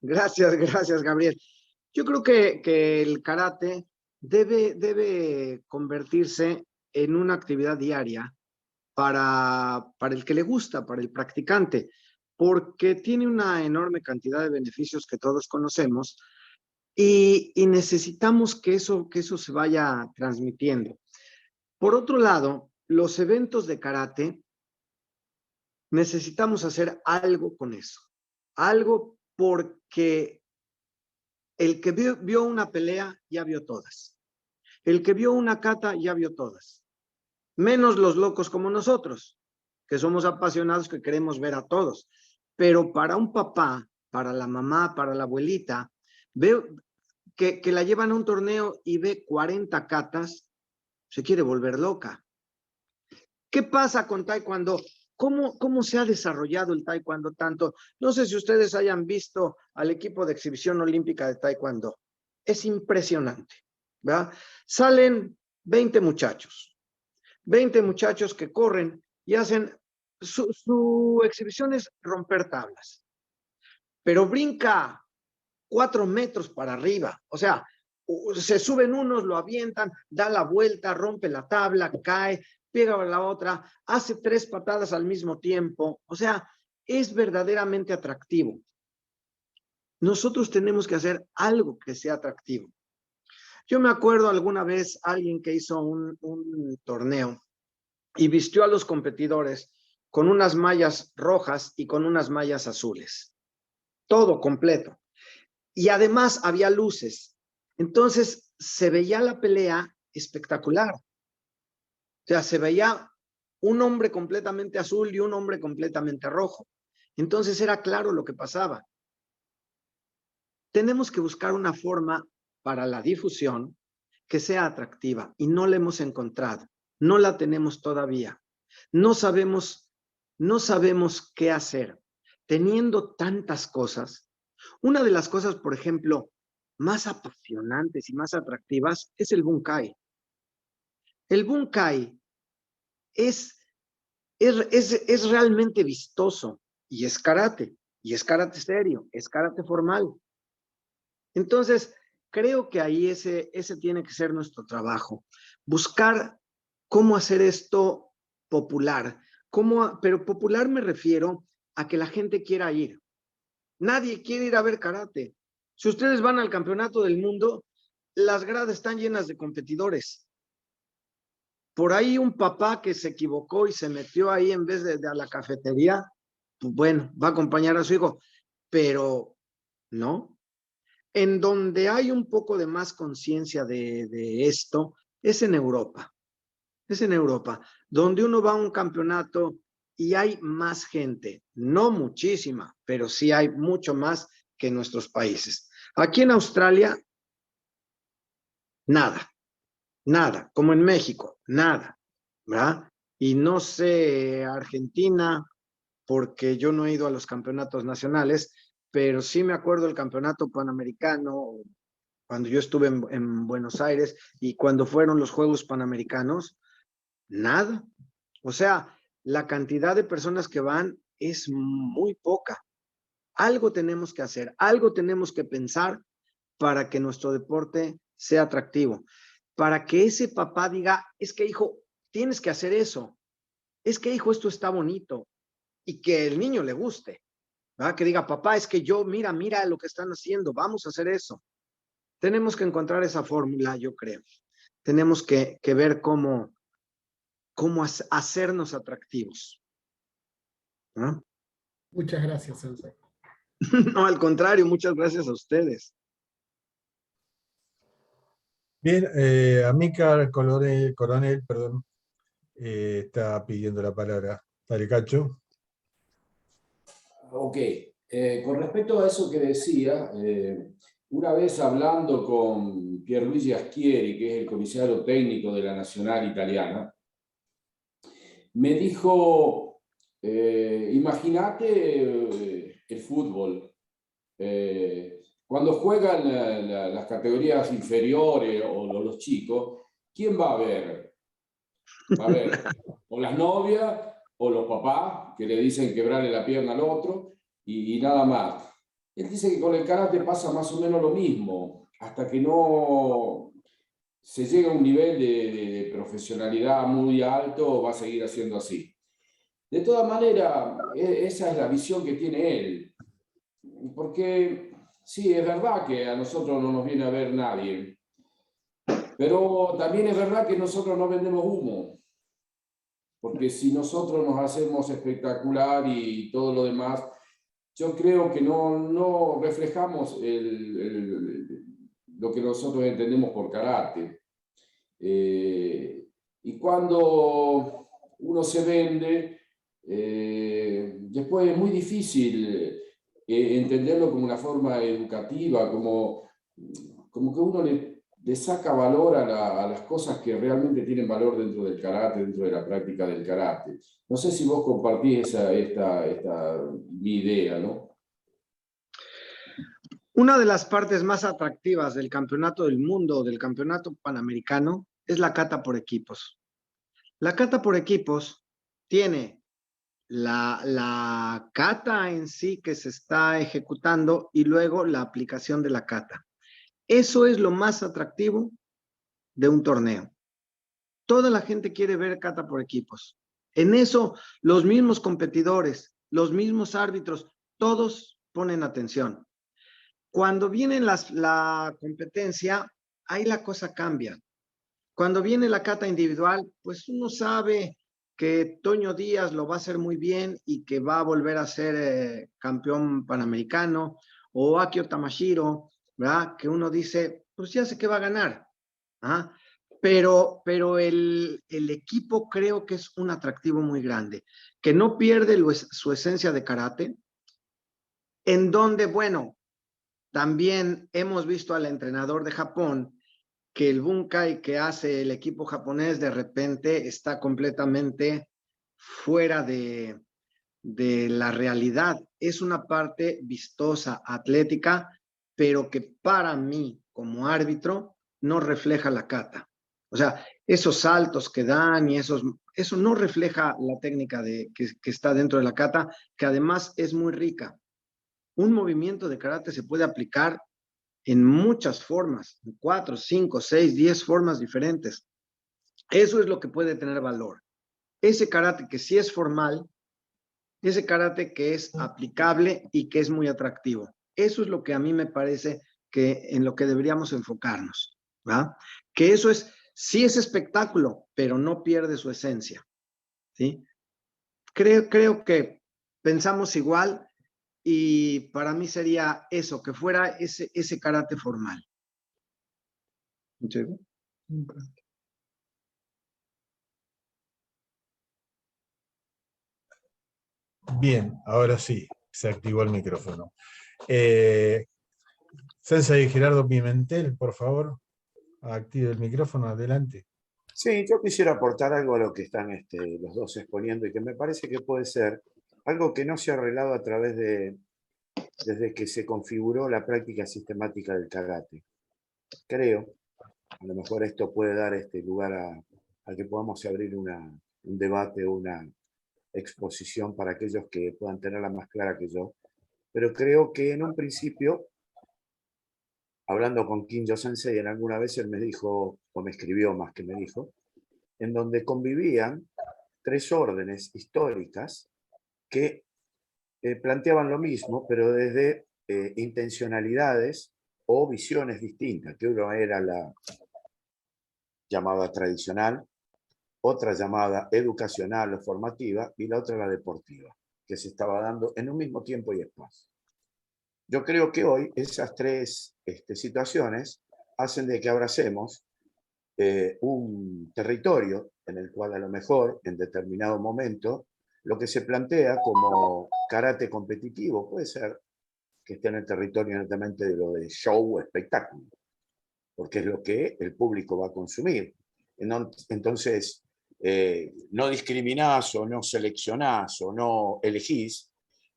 Gracias, Gabriel. Yo creo que el karate debe convertirse en una actividad diaria para el que le gusta, para el practicante, porque tiene una enorme cantidad de beneficios que todos conocemos y necesitamos que eso se vaya transmitiendo. Por otro lado, los eventos de karate, necesitamos hacer algo con eso. Algo porque el que vio una pelea ya vio todas. El que vio una kata ya vio todas. Menos los locos como nosotros, que somos apasionados, que queremos ver a todos. Pero para un papá, para la mamá, para la abuelita, veo que la llevan a un torneo y ve 40 katas, se quiere volver loca. ¿Qué pasa con Taekwondo? ¿Cómo se ha desarrollado el Taekwondo tanto? No sé si ustedes hayan visto al equipo de exhibición olímpica de Taekwondo. Es impresionante, ¿verdad? Salen 20 muchachos que corren y hacen su exhibición es romper tablas, pero brinca 4 metros para arriba, o sea, se suben unos, lo avientan, da la vuelta, rompe la tabla, cae, pega a la otra, hace 3 patadas al mismo tiempo, o sea, es verdaderamente atractivo. Nosotros tenemos que hacer algo que sea atractivo. Yo me acuerdo alguna vez alguien que hizo un torneo y vistió a los competidores con unas mallas rojas y con unas mallas azules. Todo completo. Y además había luces. Entonces se veía la pelea espectacular. O sea, se veía un hombre completamente azul y un hombre completamente rojo. Entonces era claro lo que pasaba. Tenemos que buscar una forma para la difusión que sea atractiva y no la hemos encontrado. No la tenemos todavía. No sabemos qué hacer. Teniendo tantas cosas, una de las cosas, por ejemplo, más apasionantes y más atractivas es el Bunkai. El Bunkai es realmente vistoso y es karate serio, es karate formal. Entonces, creo que ahí ese tiene que ser nuestro trabajo. Buscar cómo hacer esto popular. Pero popular me refiero a que la gente quiera ir. Nadie quiere ir a ver karate. Si ustedes van al campeonato del mundo, las gradas están llenas de competidores. Por ahí un papá que se equivocó y se metió ahí en vez de a la cafetería, pues bueno, va a acompañar a su hijo, pero no. En donde hay un poco de más conciencia de esto es en Europa. Es en Europa, donde uno va a un campeonato y hay más gente, no muchísima, pero sí hay mucho más que en nuestros países. Aquí en Australia, nada, como en México, nada, ¿verdad? Y no sé, Argentina, porque yo no he ido a los campeonatos nacionales, pero sí me acuerdo del campeonato panamericano, cuando yo estuve en Buenos Aires y cuando fueron los Juegos Panamericanos, nada. O sea, la cantidad de personas que van es muy poca. Algo tenemos que hacer, algo tenemos que pensar para que nuestro deporte sea atractivo, para que ese papá diga, es que hijo, tienes que hacer eso, es que hijo, esto está bonito, y que el niño le guste, ¿verdad? Que diga, papá, es que yo, mira lo que están haciendo, vamos a hacer eso. Tenemos que encontrar esa fórmula, yo creo. Tenemos que ver cómo hacernos atractivos, ¿no? Muchas gracias, Sensei. No, al contrario, muchas gracias a ustedes. Bien, Amílcar Coronel, perdón, está pidiendo la palabra. Dale, Cacho. Ok, con respecto a eso que decía, una vez hablando con Pierluigi Aschieri, que es el comisario técnico de la Nacional Italiana, me dijo, imagínate el fútbol. Cuando juegan las categorías inferiores o los chicos, ¿quién va a ver? Va a ver o las novias o los papás que le dicen quebrarle la pierna al otro y nada más. Él dice que con el karate pasa más o menos lo mismo, hasta que no se llega a un nivel de profesionalidad muy alto, va a seguir haciendo así. De todas maneras, esa es la visión que tiene él, porque sí, es verdad que a nosotros no nos viene a ver nadie, pero también es verdad que nosotros no vendemos humo, porque si nosotros nos hacemos espectacular y todo lo demás, yo creo que no reflejamos lo que nosotros entendemos por karate. Y cuando uno se vende, después es muy difícil entenderlo como una forma educativa, como que uno le saca valor a las cosas que realmente tienen valor dentro del karate, dentro de la práctica del karate. No sé si vos compartís mi idea, ¿no? Una de las partes más atractivas del campeonato del mundo, del campeonato panamericano, es la kata por equipos. La kata por equipos tiene la kata en sí que se está ejecutando y luego la aplicación de la kata. Eso es lo más atractivo de un torneo. Toda la gente quiere ver kata por equipos. En eso, los mismos competidores, los mismos árbitros, todos ponen atención. Cuando viene la competencia, ahí la cosa cambia. Cuando viene la kata individual, pues uno sabe que Toño Díaz lo va a hacer muy bien y que va a volver a ser campeón panamericano, o Akio Tamashiro, ¿verdad? Que uno dice, pues ya sé que va a ganar. ¿Ah? Pero el equipo creo que es un atractivo muy grande, que no pierde su esencia de karate, en donde, bueno, también hemos visto al entrenador de Japón que el bunkai que hace el equipo japonés de repente está completamente fuera de la realidad. Es una parte vistosa, atlética, pero que para mí, como árbitro, no refleja la kata. O sea, esos saltos que dan y eso no refleja la técnica que está dentro de la kata, que además es muy rica. Un movimiento de karate se puede aplicar en muchas formas, 4, 5, 6, 10 formas diferentes. Eso es lo que puede tener valor. Ese karate que sí es formal, ese karate que es aplicable y que es muy atractivo. Eso es lo que a mí me parece que en lo que deberíamos enfocarnos, ¿verdad? Que eso sí es espectáculo, pero no pierde su esencia, ¿sí? Creo que pensamos igual y para mí sería eso, que fuera ese karate formal. ¿Sí? Bien, ahora sí, se activó el micrófono. Sensei Gerardo Pimentel, por favor, active el micrófono, adelante. Sí, yo quisiera aportar algo a lo que están los dos exponiendo y que me parece que puede ser algo que no se ha arreglado a través desde que se configuró la práctica sistemática del karate. Creo, a lo mejor esto puede dar lugar a que podamos abrir un debate o una exposición para aquellos que puedan tenerla más clara que yo, pero creo que en un principio, hablando con Kinjo Sensei, en alguna vez él me dijo, o me escribió más que me dijo, en donde convivían tres órdenes históricas que planteaban lo mismo, pero desde intencionalidades o visiones distintas, que uno era la llamada tradicional, otra llamada educacional o formativa y la otra la deportiva, que se estaba dando en un mismo tiempo y espacio. Yo creo que hoy esas tres situaciones hacen de que abracemos un territorio en el cual a lo mejor en determinado momento lo que se plantea como karate competitivo puede ser que esté en el territorio netamente de lo de show o espectáculo, porque es lo que el público va a consumir. Entonces, no discriminás o no seleccionás o no elegís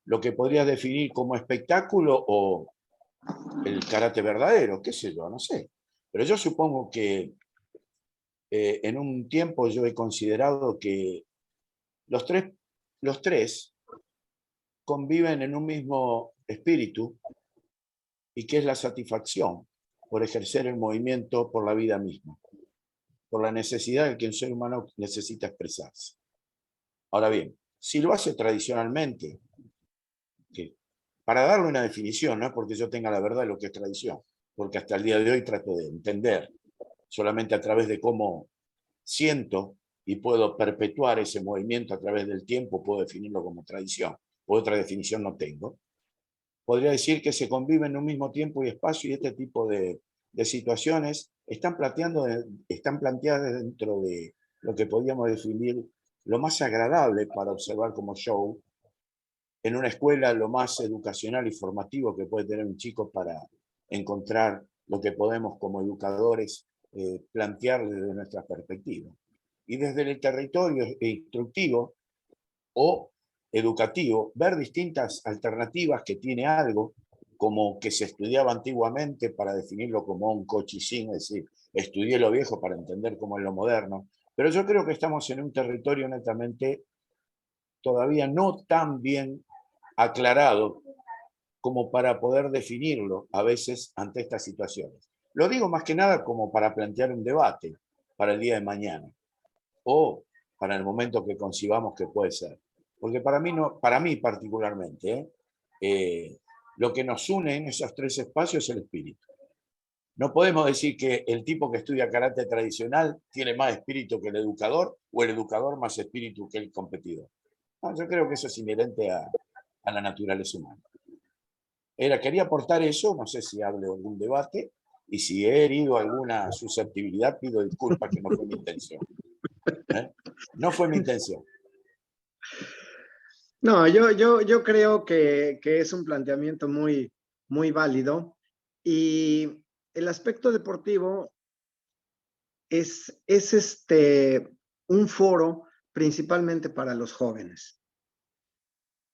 lo que podrías definir como espectáculo o el karate verdadero, qué sé yo, no sé. Pero yo supongo que en un tiempo yo he considerado que los tres conviven en un mismo espíritu y que es la satisfacción por ejercer el movimiento por la vida misma, por la necesidad de que un ser humano necesita expresarse. Ahora bien, si lo hace tradicionalmente, que para darle una definición, no es porque yo tenga la verdad de lo que es tradición, porque hasta el día de hoy trato de entender solamente a través de cómo siento y puedo perpetuar ese movimiento a través del tiempo, puedo definirlo como tradición, otra definición no tengo. Podría decir que se conviven en un mismo tiempo y espacio y este tipo de situaciones están planteadas dentro de lo que podríamos definir lo más agradable para observar como show, en una escuela lo más educacional y formativo que puede tener un chico para encontrar lo que podemos como educadores plantear desde nuestra perspectiva. Y desde el territorio instructivo o educativo, ver distintas alternativas que tiene algo, como que se estudiaba antiguamente para definirlo como un cochicín, es decir, estudié lo viejo para entender cómo es lo moderno, pero yo creo que estamos en un territorio netamente todavía no tan bien aclarado como para poder definirlo a veces ante estas situaciones. Lo digo más que nada como para plantear un debate para el día de mañana o para el momento que concibamos que puede ser. Porque para mí particularmente, lo que nos une en esos tres espacios es el espíritu. No podemos decir que el tipo que estudia karate tradicional tiene más espíritu que el educador o el educador más espíritu que el competidor. No, yo creo que eso es inherente a la naturaleza humana. Quería aportar eso, no sé si hable de algún debate, y si he herido alguna susceptibilidad, pido disculpas, que no fue mi intención. No fue mi intención. No, yo creo que es un planteamiento muy, muy válido, y el aspecto deportivo es un foro principalmente para los jóvenes,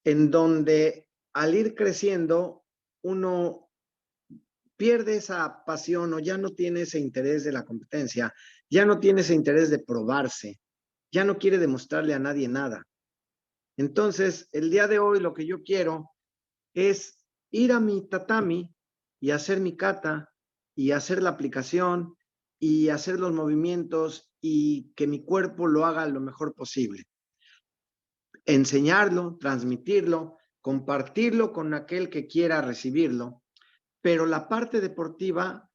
en donde al ir creciendo uno pierde esa pasión o ya no tiene ese interés de la competencia, ya no tiene ese interés de probarse, ya no quiere demostrarle a nadie nada. Entonces, el día de hoy lo que yo quiero es ir a mi tatami y hacer mi kata y hacer la aplicación y hacer los movimientos y que mi cuerpo lo haga lo mejor posible. Enseñarlo, transmitirlo, compartirlo con aquel que quiera recibirlo, pero la parte deportiva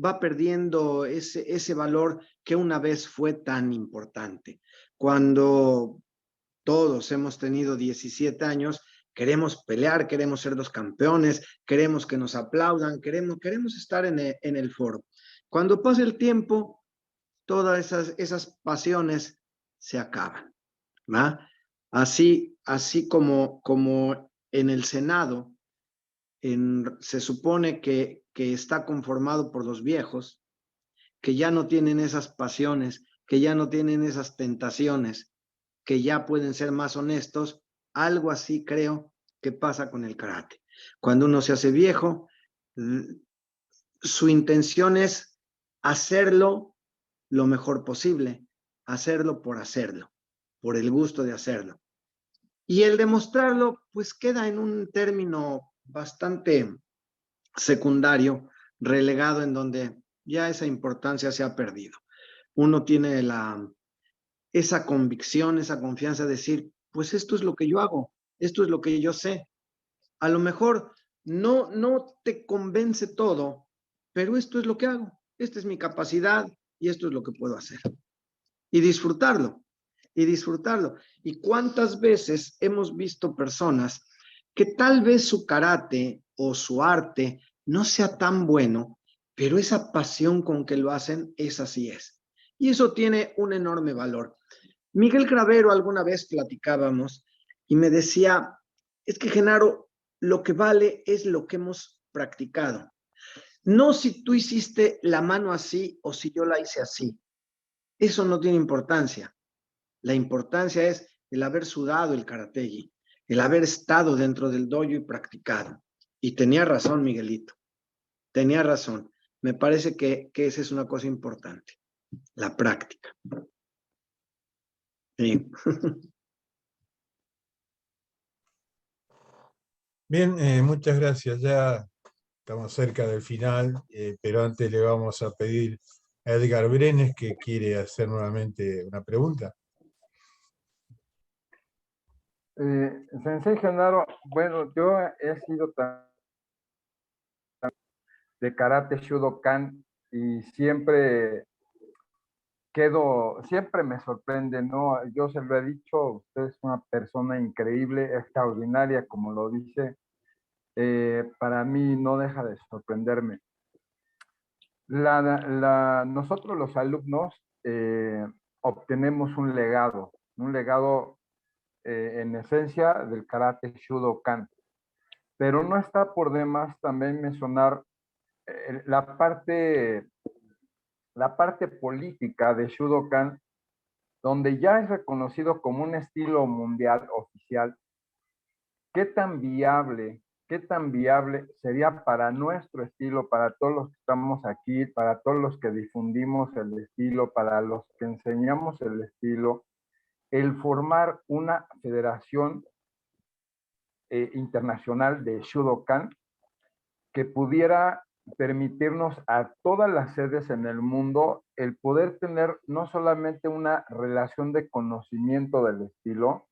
va perdiendo ese valor que una vez fue tan importante. Cuando todos hemos tenido 17 años, queremos pelear, queremos ser los campeones, queremos que nos aplaudan, queremos estar en el foro. Cuando pasa el tiempo, todas esas pasiones se acaban, ¿va? Así como en el Senado se supone que está conformado por los viejos, que ya no tienen esas pasiones, que ya no tienen esas tentaciones, que ya pueden ser más honestos. Algo así creo que pasa con el karate. Cuando uno se hace viejo, su intención es hacerlo lo mejor posible, hacerlo, por el gusto de hacerlo. Y el demostrarlo, pues queda en un término bastante secundario, relegado, en donde ya esa importancia se ha perdido. Uno tiene esa convicción, esa confianza de decir, pues esto es lo que yo hago, esto es lo que yo sé. A lo mejor no te convence todo, pero esto es lo que hago, esta es mi capacidad y esto es lo que puedo hacer. Y disfrutarlo, y cuántas veces hemos visto personas que tal vez su karate o su arte no sea tan bueno, pero esa pasión con que lo hacen, esa sí es. Y eso tiene un enorme valor. Miguel Cravero, alguna vez platicábamos y me decía, es que Genaro, lo que vale es lo que hemos practicado. No si tú hiciste la mano así o si yo la hice así. Eso no tiene importancia. La importancia es el haber sudado el karategi, el haber estado dentro del dojo y practicado. Y tenía razón, Miguelito. Tenía razón. Me parece que esa es una cosa importante. La práctica. Sí. Bien, muchas gracias. Ya estamos cerca del final, pero antes le vamos a pedir a Edgar Brenes que quiere hacer nuevamente una pregunta. Sensei Genaro, bueno, yo he sido de Karate Shudokan y siempre siempre me sorprende, ¿no? Yo se lo he dicho, usted es una persona increíble, extraordinaria, como lo dice. Para mí no deja de sorprenderme. Nosotros los alumnos obtenemos un legado en esencia del Karate Shudokan. Pero no está por demás también mencionar la parte política de Shudokan, donde ya es reconocido como un estilo mundial oficial. ¿Qué tan viable sería para nuestro estilo, para todos los que estamos aquí, para todos los que difundimos el estilo, para los que enseñamos el estilo, el formar una federación internacional de Shudokan que pudiera permitirnos a todas las sedes en el mundo el poder tener no solamente una relación de conocimiento del estilo,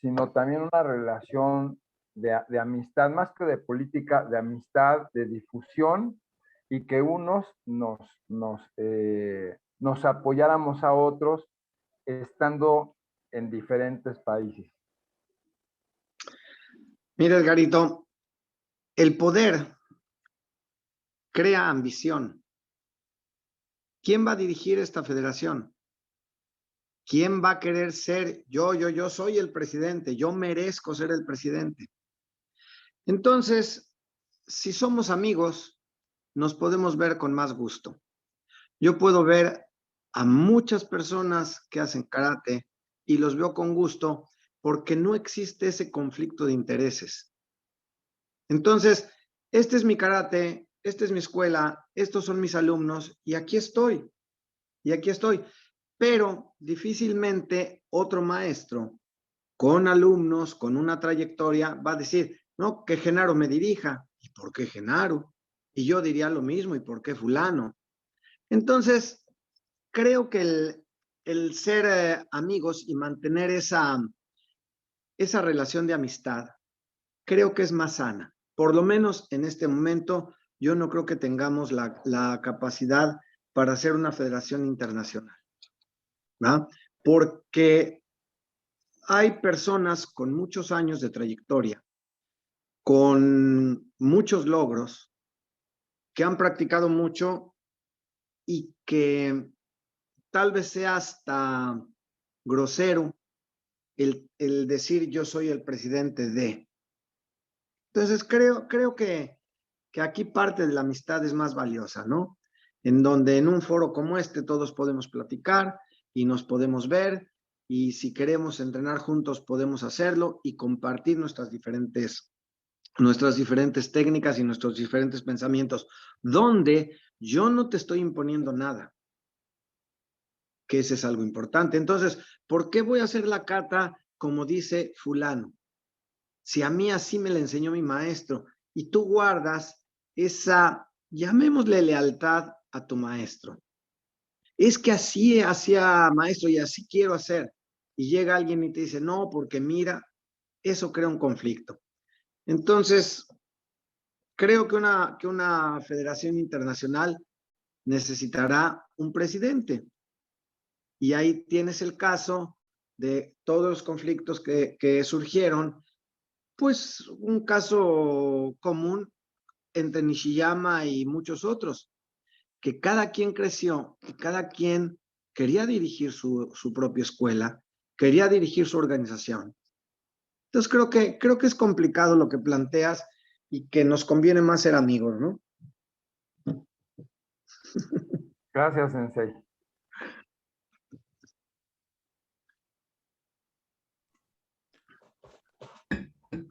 sino también una relación de amistad, más que de política, de amistad, de difusión, y que unos nos apoyáramos a otros estando en diferentes países. Mira, Edgarito, el poder crea ambición. ¿Quién va a dirigir esta federación? ¿Quién va a querer ser yo soy el presidente, yo merezco ser el presidente? Entonces, si somos amigos, nos podemos ver con más gusto. Yo puedo ver a muchas personas que hacen karate y los veo con gusto porque no existe ese conflicto de intereses. Entonces, este es mi karate, esta es mi escuela, estos son mis alumnos y aquí estoy. Pero difícilmente otro maestro con alumnos, con una trayectoria, va a decir, no, que Genaro me dirija. ¿Y por qué Genaro? Y yo diría lo mismo, ¿y por qué fulano? Entonces, creo que el ser amigos y mantener esa relación de amistad, creo que es más sana. Por lo menos en este momento, yo no creo que tengamos la capacidad para hacer una federación internacional, ¿no? Porque hay personas con muchos años de trayectoria, con muchos logros, que han practicado mucho y que tal vez sea hasta grosero el decir yo soy el presidente de. Entonces creo que aquí parte de la amistad es más valiosa, ¿no? En donde en un foro como este todos podemos platicar y nos podemos ver y si queremos entrenar juntos podemos hacerlo y compartir nuestras diferentes técnicas y nuestros diferentes pensamientos, donde yo no te estoy imponiendo nada, que ese es algo importante. Entonces, ¿por qué voy a hacer la kata como dice fulano? Si a mí así me la enseñó mi maestro y tú guardas esa, llamémosle lealtad a tu maestro. Es que así hacía maestro y así quiero hacer. Y llega alguien y te dice, no, porque mira, eso crea un conflicto. Entonces, creo que una federación internacional necesitará un presidente. Y ahí tienes el caso de todos los conflictos que surgieron, pues un caso común entre Nishiyama y muchos otros, que cada quien creció y cada quien quería dirigir su propia escuela, quería dirigir su organización. Entonces creo que es complicado lo que planteas y que nos conviene más ser amigos, ¿no? Gracias, Sensei.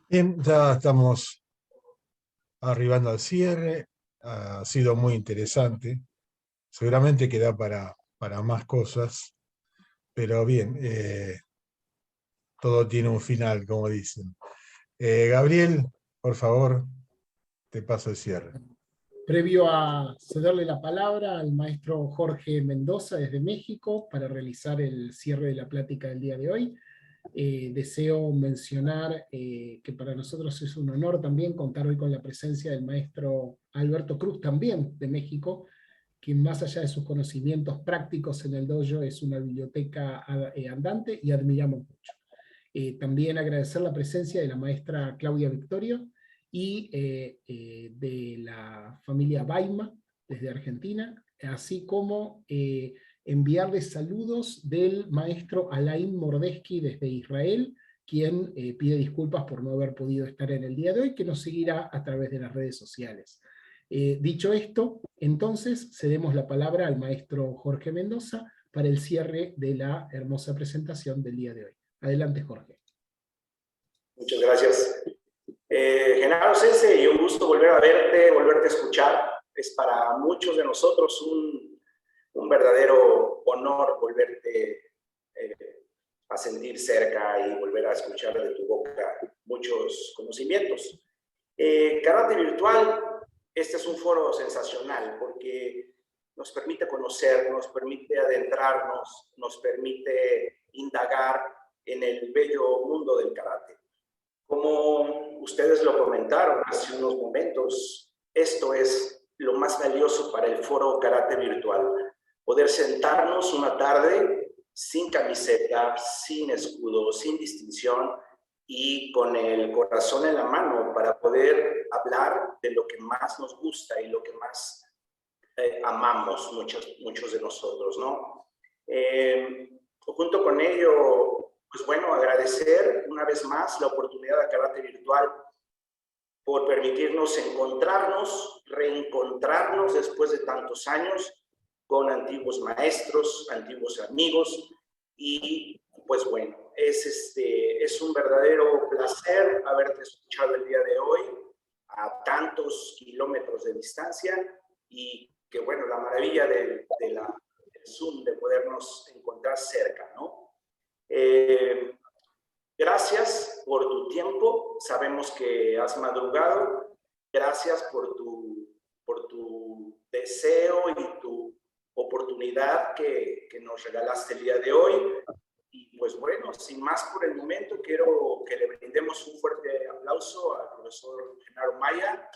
Bien, ya estamos arribando al cierre. Ha sido muy interesante. Seguramente queda para más cosas, pero bien, todo tiene un final, como dicen. Gabriel, por favor, te paso el cierre. Previo a cederle la palabra al maestro Jorge Mendoza desde México para realizar el cierre de la plática del día de hoy, deseo mencionar que para nosotros es un honor también contar hoy con la presencia del maestro Alberto Cruz, también de México, quien más allá de sus conocimientos prácticos en el dojo es una biblioteca andante y admiramos mucho. También agradecer la presencia de la maestra Claudia Victorio y de la familia Baima desde Argentina, así como enviarles saludos del maestro Alain Mordesky desde Israel, quien pide disculpas por no haber podido estar en el día de hoy, que nos seguirá a través de las redes sociales. Dicho esto, entonces cedemos la palabra al maestro Jorge Mendoza para el cierre de la hermosa presentación del día de hoy. Adelante, Jorge. Muchas gracias. Genaro Sensei, un gusto volver a verte, volverte a escuchar. Es para muchos de nosotros un verdadero honor volverte a sentir cerca y volver a escuchar de tu boca muchos conocimientos. Karate Virtual, este es un foro sensacional porque nos permite conocer, nos permite adentrarnos, nos permite indagar en el bello mundo del karate. Como ustedes lo comentaron hace unos momentos, esto es lo más valioso para el foro Karate Virtual. Poder sentarnos una tarde sin camiseta, sin escudo, sin distinción y con el corazón en la mano para poder hablar de lo que más nos gusta y lo que más amamos muchos de nosotros, ¿no? Junto con ello, pues bueno, agradecer una vez más la oportunidad de Karate Virtual por permitirnos encontrarnos, reencontrarnos después de tantos años con antiguos maestros, antiguos amigos y pues bueno, es un verdadero placer haberte escuchado el día de hoy a tantos kilómetros de distancia y que bueno, la maravilla del Zoom, de podernos encontrar cerca, ¿no? Gracias por tu tiempo, sabemos que has madrugado, gracias por tu deseo y tu oportunidad que nos regalaste el día de hoy. Y pues bueno, sin más por el momento, quiero que le brindemos un fuerte aplauso al profesor Genaro Maya.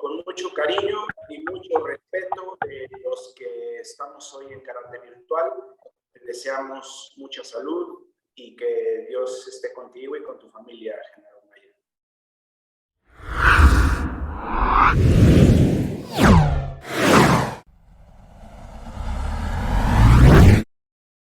Con mucho cariño y mucho respeto de los que estamos hoy en Karate Virtual. Te deseamos mucha salud y que Dios esté contigo y con tu familia, Genaro.